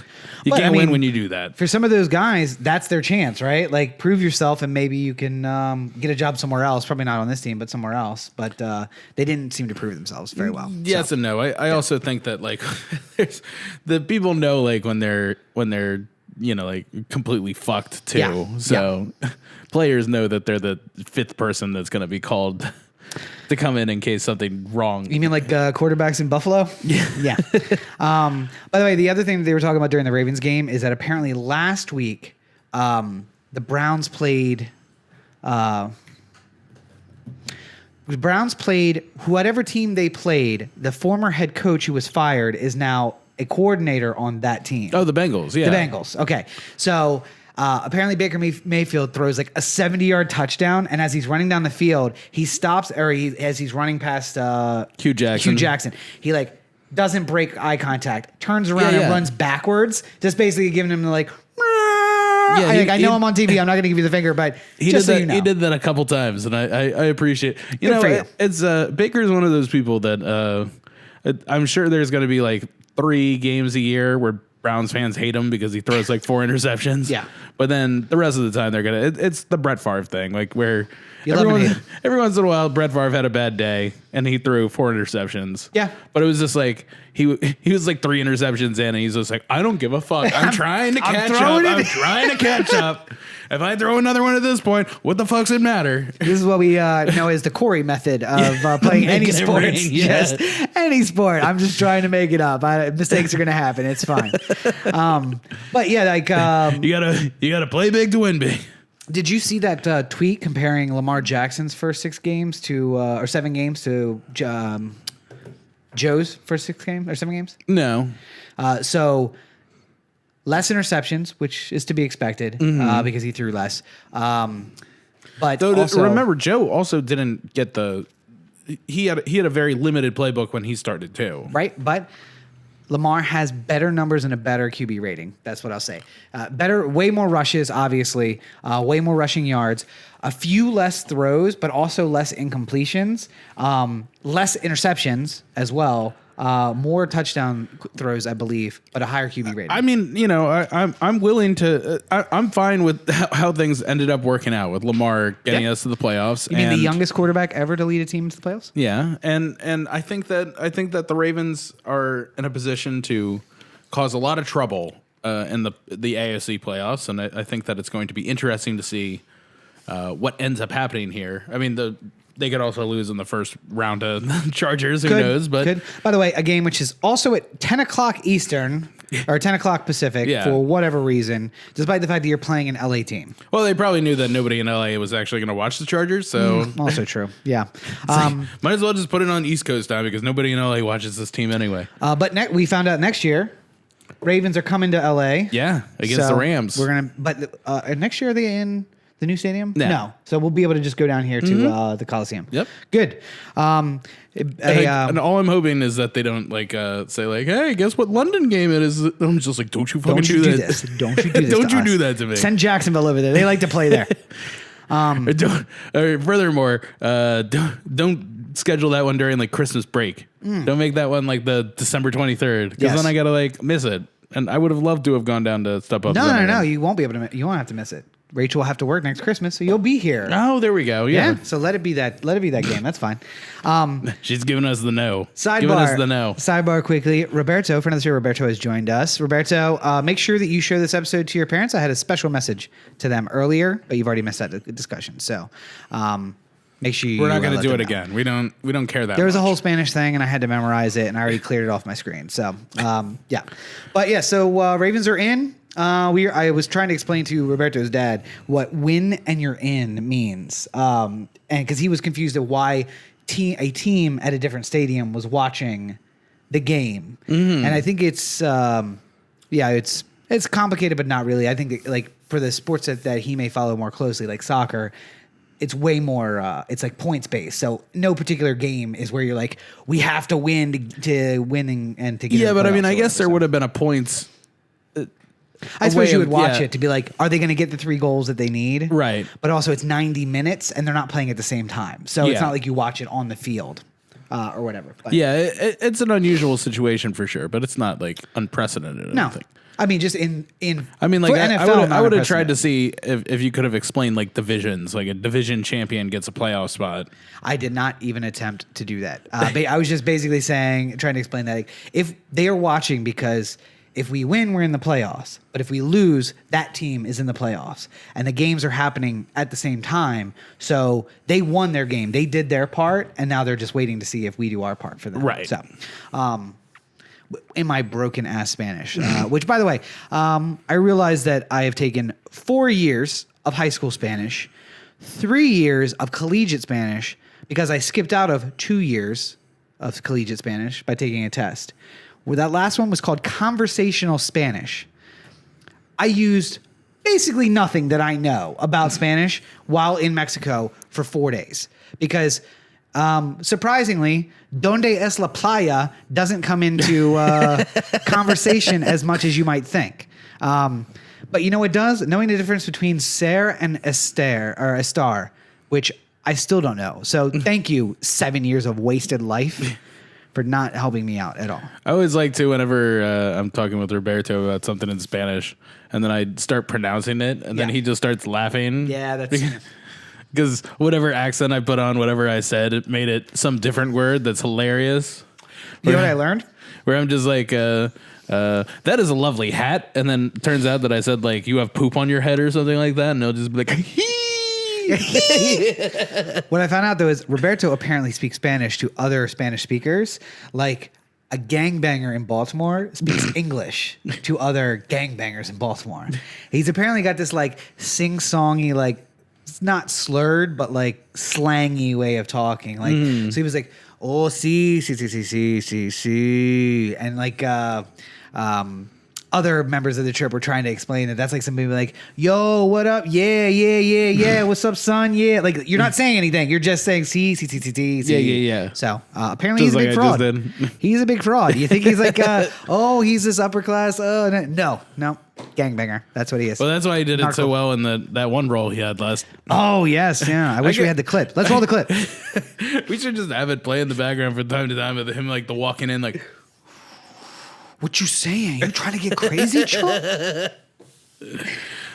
you can't win when you do that. For some of those guys, that's their chance, right? Like, prove yourself, and maybe you can get a job somewhere else. Probably not on this team, but somewhere else. But they didn't seem to prove themselves very well. Yes and no. I also think that like the people know like when they're like completely fucked too. Yeah. So players know that they're the fifth person that's going to be called to come in case something wrong. You mean like quarterbacks in Buffalo? Yeah. By the way, the other thing that they were talking about during the Ravens game is that apparently last week the Browns played whatever team they played. The former head coach who was fired is now a coordinator on that team. Oh, the Bengals. Yeah. The Bengals. Okay. So apparently Baker Mayfield throws like a 70-yard touchdown, and as he's running down the field, he stops, as he's running past Hugh Jackson, he like doesn't break eye contact, turns around and runs backwards, just basically giving him like, I know I'm on TV. I'm not going to give you the finger, but he did that a couple times, and I appreciate. It's Baker's one of those people that I'm sure there's going to be like 3 games a year where Browns fans hate him because he throws like 4 interceptions. Yeah. But then the rest of the time they're going to, it's the Brett Favre thing, like where every once in a while Brett Favre had a bad day and he threw 4 interceptions. Yeah. But it was just like, he was like 3 interceptions in and he's just like, I don't give a fuck. I'm trying to catch up. I'm trying to catch up. If I throw another one at this point, what the fuck's it matter? This is what we know as the Corey method of playing any sport. Just any sport. I'm just trying to make it up. Mistakes are going to happen. It's fine. But yeah, like you gotta play big to win big. Did you see that tweet comparing Lamar Jackson's first 6 games to or 7 games to Joe's first 6 games or 7 games? No. So less interceptions, which is to be expected because he threw less. But also, remember, Joe also didn't get he had a very limited playbook when he started too. Right, but Lamar has better numbers and a better QB rating. That's what I'll say. Way more rushes, obviously, way more rushing yards, a few less throws, but also less incompletions, less interceptions as well. More touchdown throws, I believe, but a higher QB rating. I mean, I'm willing to. I'm fine with how things ended up working out with Lamar getting us to the playoffs. You mean the youngest quarterback ever to lead a team to the playoffs? Yeah, and I think that the Ravens are in a position to cause a lot of trouble in the AFC playoffs, and I think that it's going to be interesting to see what ends up happening here. I mean They could also lose in the first round of Chargers. Who knows? But by the way, a game which is also at 10 o'clock Eastern or 10 o'clock Pacific for whatever reason, despite the fact that you're playing an LA team. Well, they probably knew that nobody in LA was actually going to watch the Chargers. So also true. Yeah. Might as well just put it on East Coast time because nobody in LA watches this team anyway. But we found out next year, Ravens are coming to LA. Yeah, against the Rams. But next year are they in the new stadium? No. So we'll be able to just go down here to the Coliseum. Yep. Good. And all I'm hoping is that they don't say like, "Hey, guess what London game it is?" I'm just like, "Don't you fucking do this? Don't you do this? Don't you do that to me? Send Jacksonville over there. They like to play there." Furthermore, don't schedule that one during like Christmas break. Don't make that one like the December 23rd because then I gotta miss it. And I would have loved to have gone down to Step Up. No. You won't be able to. You won't have to miss it. Rachel will have to work next Christmas, so you'll be here. Oh, there we go. Yeah. So let it be that game. That's fine. She's giving us the no. Sidebar. Giving us the no. Sidebar quickly. Roberto, friend of the show, Roberto has joined us. Roberto, make sure that you share this episode to your parents. I had a special message to them earlier, but you've already missed that discussion. So make sure you. We're not going to do it again. We don't care that. There was much. a whole Spanish thing, and I had to memorize it, and I already cleared it off my screen. So yeah, but yeah. So Ravens are in. I was trying to explain to Roberto's dad what "win and you're in" means, and because he was confused at why a team at a different stadium was watching the game, and I think it's complicated, but not really. I think that, for the sports that he may follow more closely, like soccer, it's way more. It's like points based, so no particular game is where you're like, we have to win to win and to get. Yeah, but I mean, I guess there would have been a points. I suppose you would watch it to be like, are they going to get the 3 goals that they need? Right. But also it's 90 minutes and they're not playing at the same time. So it's not like you watch it on the field. or whatever. But Yeah, it's an unusual situation for sure, but it's not like unprecedented. no, I think. I mean just in I mean, like for NFL, I would have tried unprecedented. to see if you could have explained like divisions, like a division champion gets a playoff spot. I did not even attempt to do that. I was just basically trying to explain that like, if they are watching because if we win, we're in the playoffs. But if we lose, that team is in the playoffs. And the games are happening at the same time. So they won their game. They did their part. And now they're just waiting to see if we do our part for them. Right. So, in my broken ass Spanish, which by the way, I realized that I have taken 4 years of high school Spanish, 3 years of collegiate Spanish, because I skipped out of 2 years of collegiate Spanish by taking a test. Where that last one was called conversational Spanish. I used basically nothing that I know about Spanish while in Mexico for 4 days because surprisingly, donde es la playa doesn't come into conversation as much as you might think. But you know what does? Knowing the difference between ser and estar, which I still don't know. So thank you, 7 years of wasted life for not helping me out at all. I always like to whenever I'm talking with Roberto about something in Spanish, and then I start pronouncing it, and then he just starts laughing. Yeah, that's... Because whatever accent I put on whatever I said, it made it some different word that's hilarious. You know what I learned? Where I'm just like, that is a lovely hat. And then it turns out that I said, like, you have poop on your head or something like that. And they'll just be like, What I found out, though, is Roberto apparently speaks Spanish to other Spanish speakers. Like, a gangbanger in Baltimore speaks English to other gangbangers in Baltimore. He's apparently got this, like, sing-songy, like, it's not slurred, but like slangy way of talking. Like, so he was like, "Oh, sí," and like, other members of the trip were trying to explain that that's like somebody like, "Yo, what up? Yeah. What's up, son? Yeah." Like, you're not saying anything. You're just saying sí. Yeah. So apparently Just he's a big fraud. I just did. He's a big fraud. You think he's like, oh, he's this upper class? No, gangbanger. That's what he is. Well, that's why he did it so well in that one role he had last. Oh yes, yeah. I wish we had the clip. Let's roll the clip. We should just have it play in the background from time to time with him like the walking in like. What you saying? You trying to get crazy, Chuck? All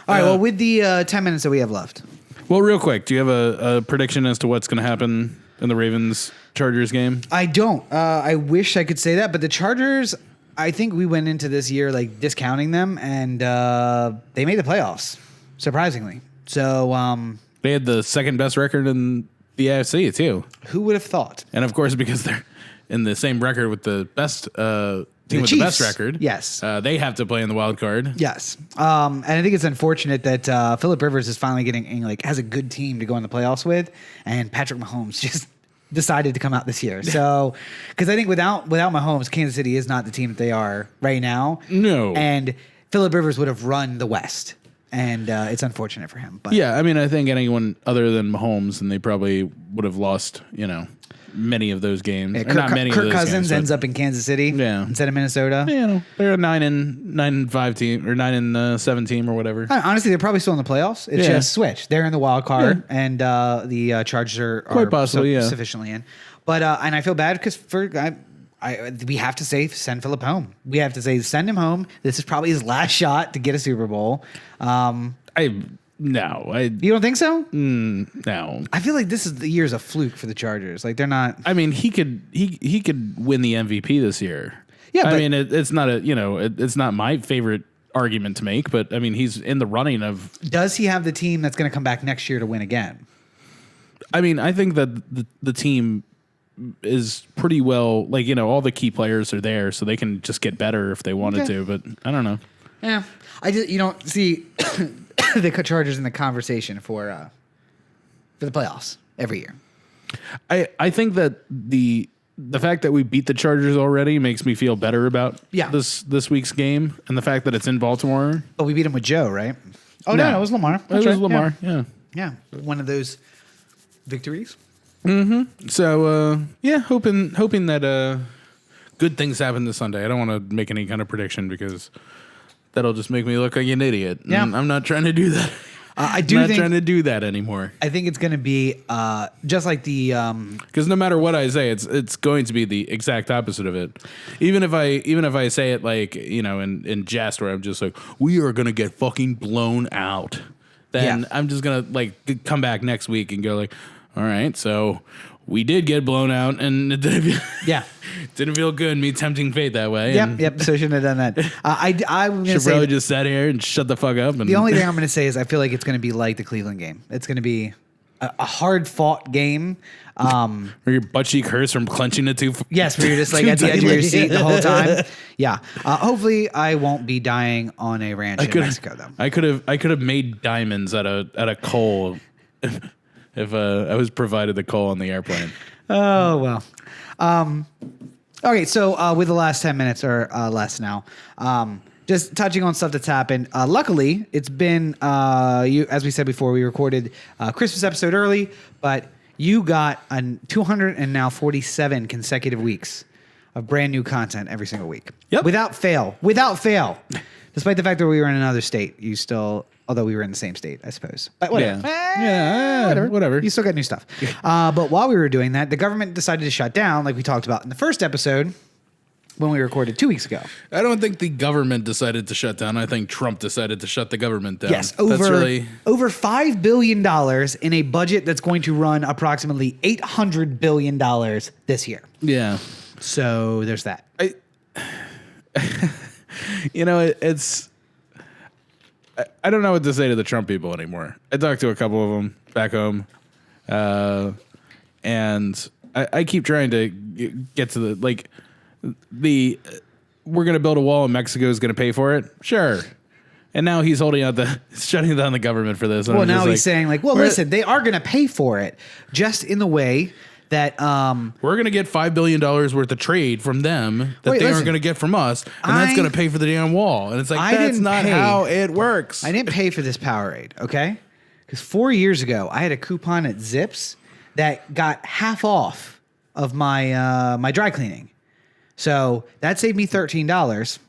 right. Well, with the 10 minutes that we have left. Well, real quick, do you have a prediction as to what's going to happen in the Ravens-Chargers game? I don't. I wish I could say that, but the Chargers, I think we went into this year like discounting them, and they made the playoffs, surprisingly. So they had the second best record in the AFC too. Who would have thought? And of course, because they're in the same record with the best team with Chiefs. the best record, Yes. they have to play in the wild card. Yes. And I think it's unfortunate that Phillip Rivers is finally has a good team to go in the playoffs with, and Patrick Mahomes just decided to come out this year. So, because I think without Mahomes, Kansas City is not the team that they are right now. No. And Phillip Rivers would have run the West, and it's unfortunate for him. But Yeah, I mean, I think anyone other than Mahomes, and they probably would have lost, many of those games. Yeah, Not many Kirk of those Cousins games, ends up in Kansas City instead of Minnesota. they're a 9-5 team or 9-7 team or whatever. Honestly, they're probably still in the playoffs. It's just switched. They're in the wild card, and the Chargers are Quite possibly, sufficiently in. But and I feel bad because we have to say send Phillip home. We have to say send him home. This is probably his last shot to get a Super Bowl. No, You don't think so? no. I feel like this is the year's a fluke for the Chargers. Like they're not. I mean, he could win the MVP this year. Yeah, I but- mean, it's not it's not my favorite argument to make, but I mean, he's in the running of. Does he have the team that's going to come back next year to win again? I mean, I think that the team is pretty well, like, all the key players are there, so they can just get better if they wanted to. But I don't know. Yeah, I just see the Chargers in the conversation for the playoffs every year. I think that the fact that we beat the Chargers already makes me feel better about this week's game, and the fact that it's in Baltimore. But we beat him with Joe, right? Oh no, it was Lamar. It was Lamar. Yeah, one of those victories. So hoping that good things happen this Sunday. I don't want to make any kind of prediction because that'll just make me look like an idiot. Yeah. And I'm not trying to do that. I do not think trying to do that anymore. I think it's going to be just like the because no matter what I say, it's going to be the exact opposite of it. Even if I say it like in jest, where I'm just like, we are going to get fucking blown out. Then I'm just gonna like come back next week and go like, all right, so we did get blown out, and it didn't feel good. Me tempting fate that way. Yep. So I shouldn't have done that. I'm gonna say probably just sat here and shut the fuck up. And the only thing I'm gonna say is I feel like it's gonna be like the Cleveland game. It's gonna be a hard fought game. Where your butt cheek hurts from clenching it too. Yes, where you're just like at the edge of your seat the whole time. Yeah. Hopefully, I won't be dying on a ranch in Mexico though. I could have made diamonds out of coal if I was provided the coal on the airplane. Oh well. Okay, so with the last 10 minutes or less now, just touching on stuff that's happened. Luckily, it's been as we said before, we recorded a Christmas episode early, but you got 247 consecutive weeks of brand new content every single week. Yep. Without fail. Despite the fact that we were in another state, you still, although we were in the same state, I suppose. But whatever. Whatever. You still got new stuff. But while we were doing that, the government decided to shut down, like we talked about in the first episode when we recorded 2 weeks ago. I don't think the government decided to shut down. I think Trump decided to shut the government down. Yes, over $5 billion in a budget that's going to run approximately $800 billion this year. Yeah. So there's that. It's... I don't know what to say to the Trump people anymore. I talked to a couple of them back home, and I keep trying to get to we're going to build a wall and Mexico is going to pay for it. Sure. And now he's shutting down the government for this. And well, now he's saying listen, they are going to pay for it just in the way that we're going to get $5 billion worth of trade from them that they aren't going to get from us. And that's going to pay for the damn wall. And it's like, that's not how it works. I didn't pay for this Powerade. Okay. Because 4 years ago, I had a coupon at Zips that got half off of my, my dry cleaning. So that saved me $13.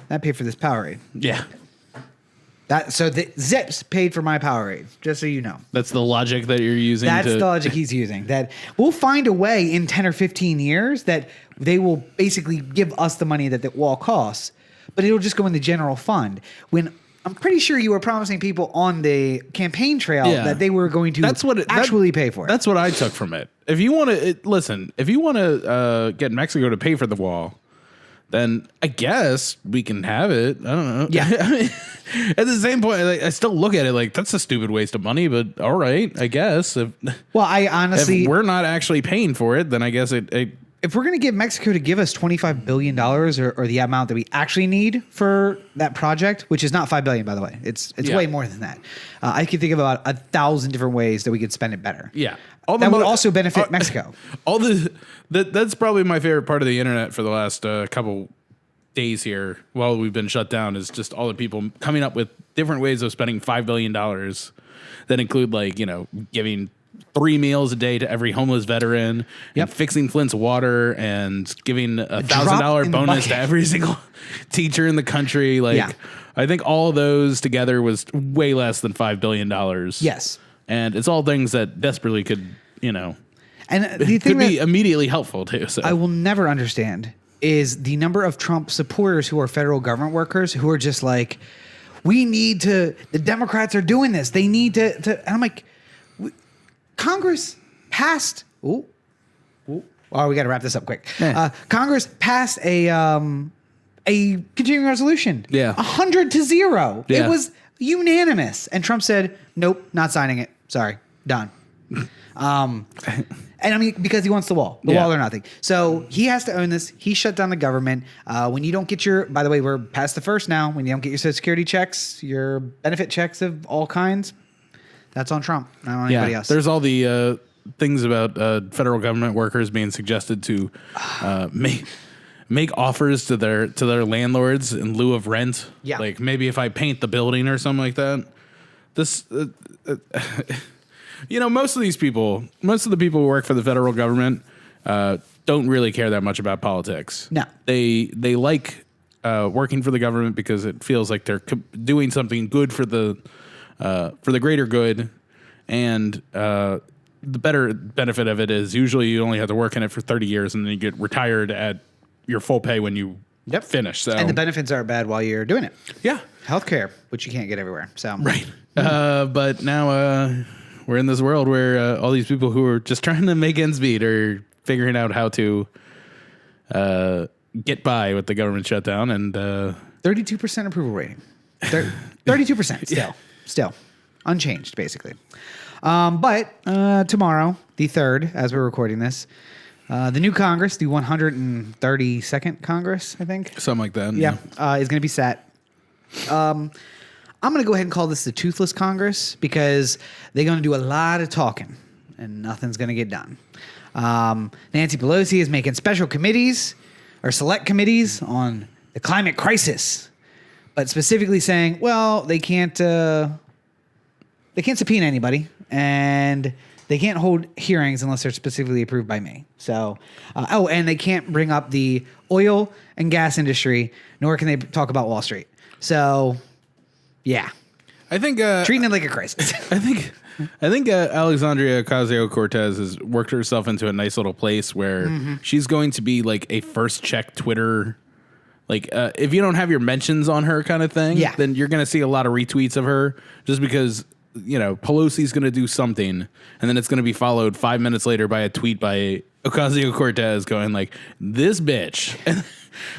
That paid for this Powerade. Yeah. So the Zips paid for my Powerade, just so you know. That's the logic that you're using. That's the logic he's using. That we'll find a way in 10 or 15 years that they will basically give us the money that the wall costs, but it'll just go in the general fund. When I'm pretty sure you were promising people on the campaign trail that they were going to actually pay for it. That's what I took from it. If you want to get Mexico to pay for the wall, then I guess we can have it. I don't know. Yeah. I mean, at the same point, I still look at it like that's a stupid waste of money, but all right, I guess. If we're not actually paying for it, then I guess if we're going to get Mexico to give us $25 billion or the amount that we actually need for that project, which is not $5 billion, by the way, it's way more than that. I can think of about 1,000 different ways that we could spend it better. Yeah. That would also benefit Mexico. That's probably my favorite part of the internet for the last couple days here while we've been shut down is just all the people coming up with different ways of spending $5 billion that include giving 3 meals a day to every homeless veteran and fixing Flint's water and giving $1,000 bonus to every single teacher in the country. I think all of those together was way less than $5 billion. Yes. And it's all things that desperately could, and the thing could be immediately helpful too. So I will never understand is the number of Trump supporters who are federal government workers who are just like, the Democrats are doing this. They need to and I'm like, Congress passed. Oh, we got to wrap this up quick. Congress passed a continuing resolution. 100-0. Yeah. It was unanimous, and Trump said, "Nope, not signing it. Sorry, done." And I mean, because he wants the wall or nothing. So he has to own this. He shut down the government. When you don't get by the way, we're past the first now. When you don't get your Social Security checks, your benefit checks of all kinds, that's on Trump, not on anybody else. There's all the things about federal government workers being suggested to make offers to their landlords in lieu of rent. Yeah. Like maybe if I paint the building or something like that. This, most of the people who work for the federal government don't really care that much about politics. No. They like working for the government because it feels like they're doing something good for the for the greater good. And the better benefit of it is usually you only have to work in it for 30 years and then you get retired at your full pay when you finish. So. And the benefits aren't bad while you're doing it. Yeah. Healthcare, which you can't get everywhere. So right. But now we're in this world where all these people who are just trying to make ends meet are figuring out how to get by with the government shutdown. And 32% approval rating. 32% still unchanged, basically. But tomorrow, the 3rd, as we're recording this, the new Congress, the 132nd Congress, I think. Something like that. Yeah. Is going to be set. I'm going to go ahead and call this the Toothless Congress because they're going to do a lot of talking and nothing's going to get done. Nancy Pelosi is making special committees or select committees on the climate crisis, but specifically saying, well, they can't subpoena anybody and they can't hold hearings unless they're specifically approved by me. So, and they can't bring up the oil and gas industry, nor can they talk about Wall Street. So, yeah, I think treating it like a crisis. I think Alexandria Ocasio-Cortez has worked herself into a nice little place where she's going to be like a first check Twitter. Like, if you don't have your mentions on her kind of thing, then you're going to see a lot of retweets of her just because, you know, Pelosi's going to do something and then it's going to be followed 5 minutes later by a tweet by Ocasio-Cortez going like, this bitch,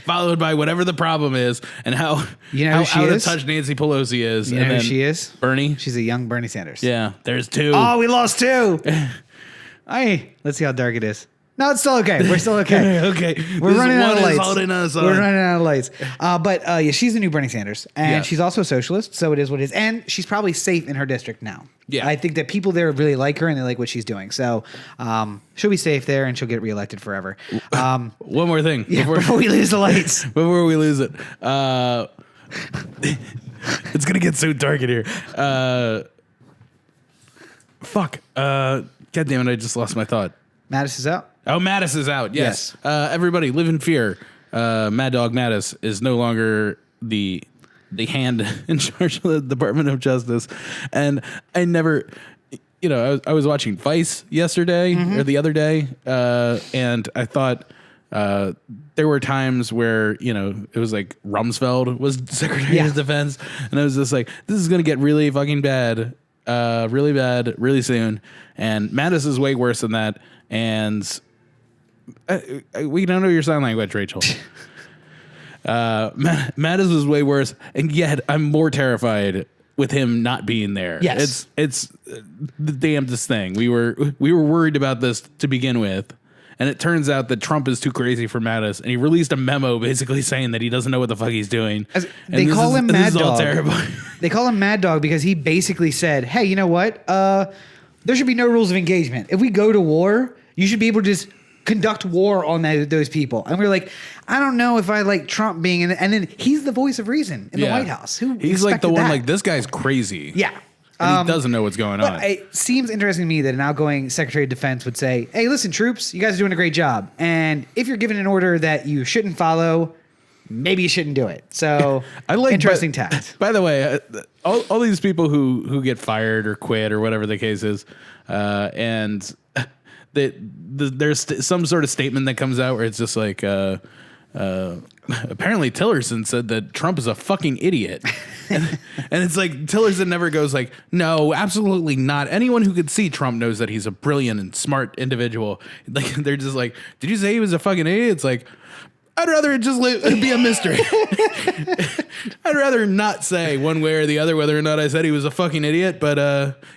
followed by whatever the problem is and how out of touch Nancy Pelosi is. You know who she is? Bernie. She's a young Bernie Sanders. Yeah, there's 2. Oh, we lost 2. Let's see how dark it is. No, it's still okay. We're still okay. Okay. We're running out of lights. We're running out of lights. But yeah, she's the new Bernie Sanders. And she's also a socialist, so it is what it is. And she's probably safe in her district now. Yeah. I think that people there really like her and they like what she's doing. So she'll be safe there and she'll get reelected forever. One more thing. Before we lose the lights. Before we lose it. It's going to get so dark in here. Fuck. God damn it, I just lost my thought. Mattis is out? Oh, Mattis is out. Yes. Everybody live in fear. Mad Dog Mattis is no longer the hand in charge of the Department of Justice. And I never, you know, I was watching Vice yesterday or the other day. And I thought there were times where, you know, it was like Rumsfeld was Secretary of Defense. And I was just like, this is going to get really fucking bad. Really bad, really soon. And Mattis is way worse than that. And we don't know your sign language, Rachel. Mattis is way worse, and yet I'm more terrified with him not being there. Yes, it's the damnedest thing. We were worried about this to begin with, and it turns out that Trump is too crazy for Mattis, and he released a memo basically saying that he doesn't know what the fuck he's doing. They call him Mad Dog. They call him Mad Dog because he basically said, "Hey, you know what? There should be no rules of engagement. If we go to war, you should be able to just conduct war on those people." And we're like, I don't know if I like Trump being in it. And then he's the voice of reason in the White House. He's like the one like, this guy's crazy. Yeah. And he doesn't know what's going on. It seems interesting to me that an outgoing Secretary of Defense would say, hey, listen, troops, you guys are doing a great job. And if you're given an order that you shouldn't follow, maybe you shouldn't do it. So interesting tact. By the way, all these people who get fired or quit or whatever the case is, and there's some sort of statement that comes out where it's just like, apparently Tillerson said that Trump is a fucking idiot. and it's like Tillerson never goes like, no, absolutely not. Anyone who could see Trump knows that he's a brilliant and smart individual. Like they're just like, did you say he was a fucking idiot? It's like, I'd rather it just be a mystery. I'd rather not say one way or the other whether or not I said he was a fucking idiot. But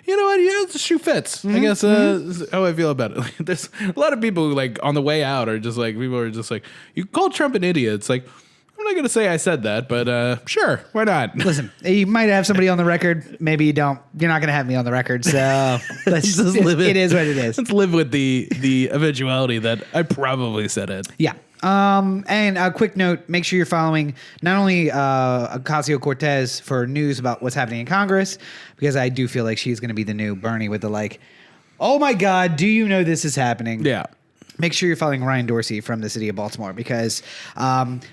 you know what? Yeah, the shoe fits. I guess is how I feel about it. Like, there's a lot of people who, like, on the way out are just like, people are just like, you called Trump an idiot. It's like, I'm not going to say I said that, but sure, why not? Listen, you might have somebody on the record. Maybe you don't. You're not going to have me on the record. So let's just live it. It is what it is. Let's live with the eventuality that I probably said it. Yeah. And a quick note, make sure you're following not only Ocasio-Cortez for news about what's happening in Congress, because I do feel like she's going to be the new Bernie with the like, oh my God, do you know this is happening? Yeah. make sure you're following Ryan Dorsey from the city of Baltimore, because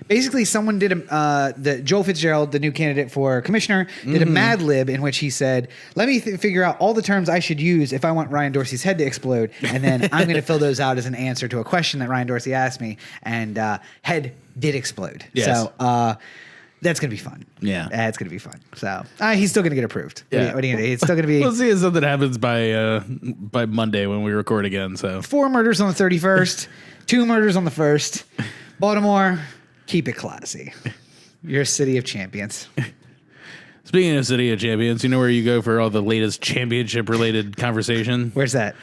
basically someone did the Joel Fitzgerald, the new candidate for commissioner, did a Mad Lib in which he said, let me figure out all the terms I should use if I want Ryan Dorsey's head to explode. And then I'm going to fill those out as an answer to a question that Ryan Dorsey asked me. And head did explode. Yes. So that's going to be fun. Yeah. It's going to be fun. So he's still going to get approved. Yeah. What are you going to do? It's still going to be... We'll see if something happens by Monday when we record again. So 4 murders on the 31st, 2 murders on the 1st. Baltimore, keep it classy. You're a city of champions. Speaking of City of Champions, you know where you go for all the latest championship-related conversation? Where's that?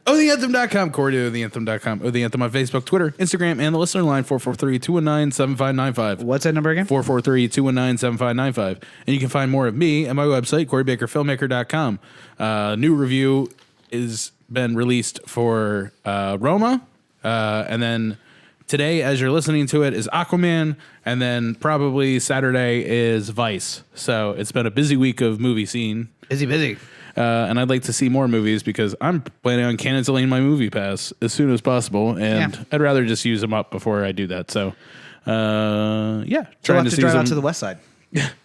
OTheAnthem.com, Corey to OTheAnthem.com, O The Anthem on Facebook, Twitter, Instagram, and the listener line, 443-219-7595. What's that number again? 443-219-7595. And you can find more of me at my website, CoreyBakerFilmmaker.com. New review is been released for Roma, and then today, as you're listening to it, is Aquaman, and then probably Saturday is Vice. So it's been a busy week of movie scene. Busy. And I'd like to see more movies because I'm planning on canceling my movie pass as soon as possible, and I'd rather just use them up before I do that. So, Trying trying to see drive some, out to the west side.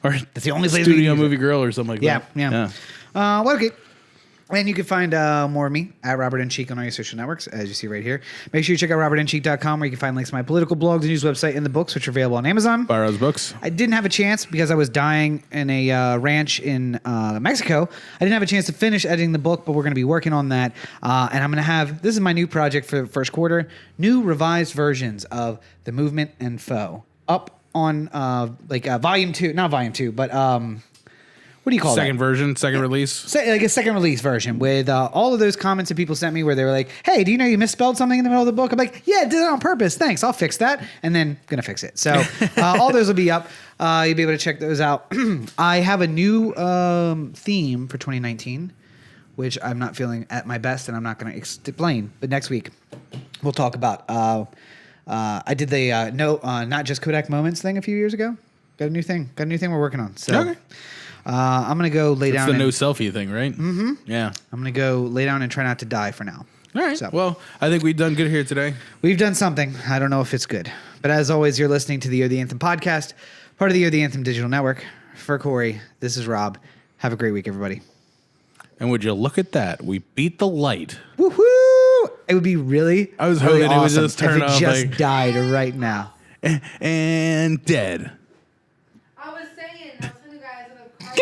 or That's the only place we Studio can use Movie Grill or something like that. Yeah. Well, okay. And you can find more of me at Robert N. Cheek on all your social networks, as you see right here. Make sure you check out robertncheek.com, where you can find links to my political blog, the news website, and the books, which are available on Amazon. Borrow's books. I didn't have a chance because I was dying in a ranch in Mexico. I didn't have a chance to finish editing the book, but we're going to be working on that. And I'm going to have, this is my new project for the first quarter, new revised versions of The Movement and Faux up on volume 2, not volume 2, but what do you call Second that? version, second release. Like a second release version with all of those comments that people sent me where they were like, hey, do you know you misspelled something in the middle of the book? I'm like, yeah, I did it on purpose. Thanks. I'll fix that. And then going to fix it. So all those will be up. You'll be able to check those out. I have a new theme for 2019, which I'm not feeling at my best, and I'm not going to explain. But next week, we'll talk about. I did the not just Kodak moments thing a few years ago. Got a new thing we're working on. So. Okay. I'm going to go lay down. It's the no selfie thing, right? Mm-hmm. Yeah. I'm going to go lay down and try not to die for now. All right. So. Well, I think we've done good here today. We've done something. I don't know if it's good. But as always, you're listening to the O The Anthem podcast, part of the O The Anthem digital network. For Corey, this is Rob. Have a great week, everybody. And would you look at that? We beat the light. Woohoo! It would be really, I was really hoping it would awesome just turn if it off, just like- died right now. And dead. I was saying, I'll tell you guys in the car.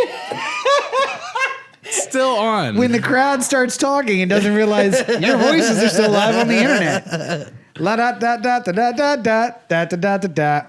Still on. When the crowd starts talking and doesn't realize your voices are still live on the internet. La da da da da da da da da da da da.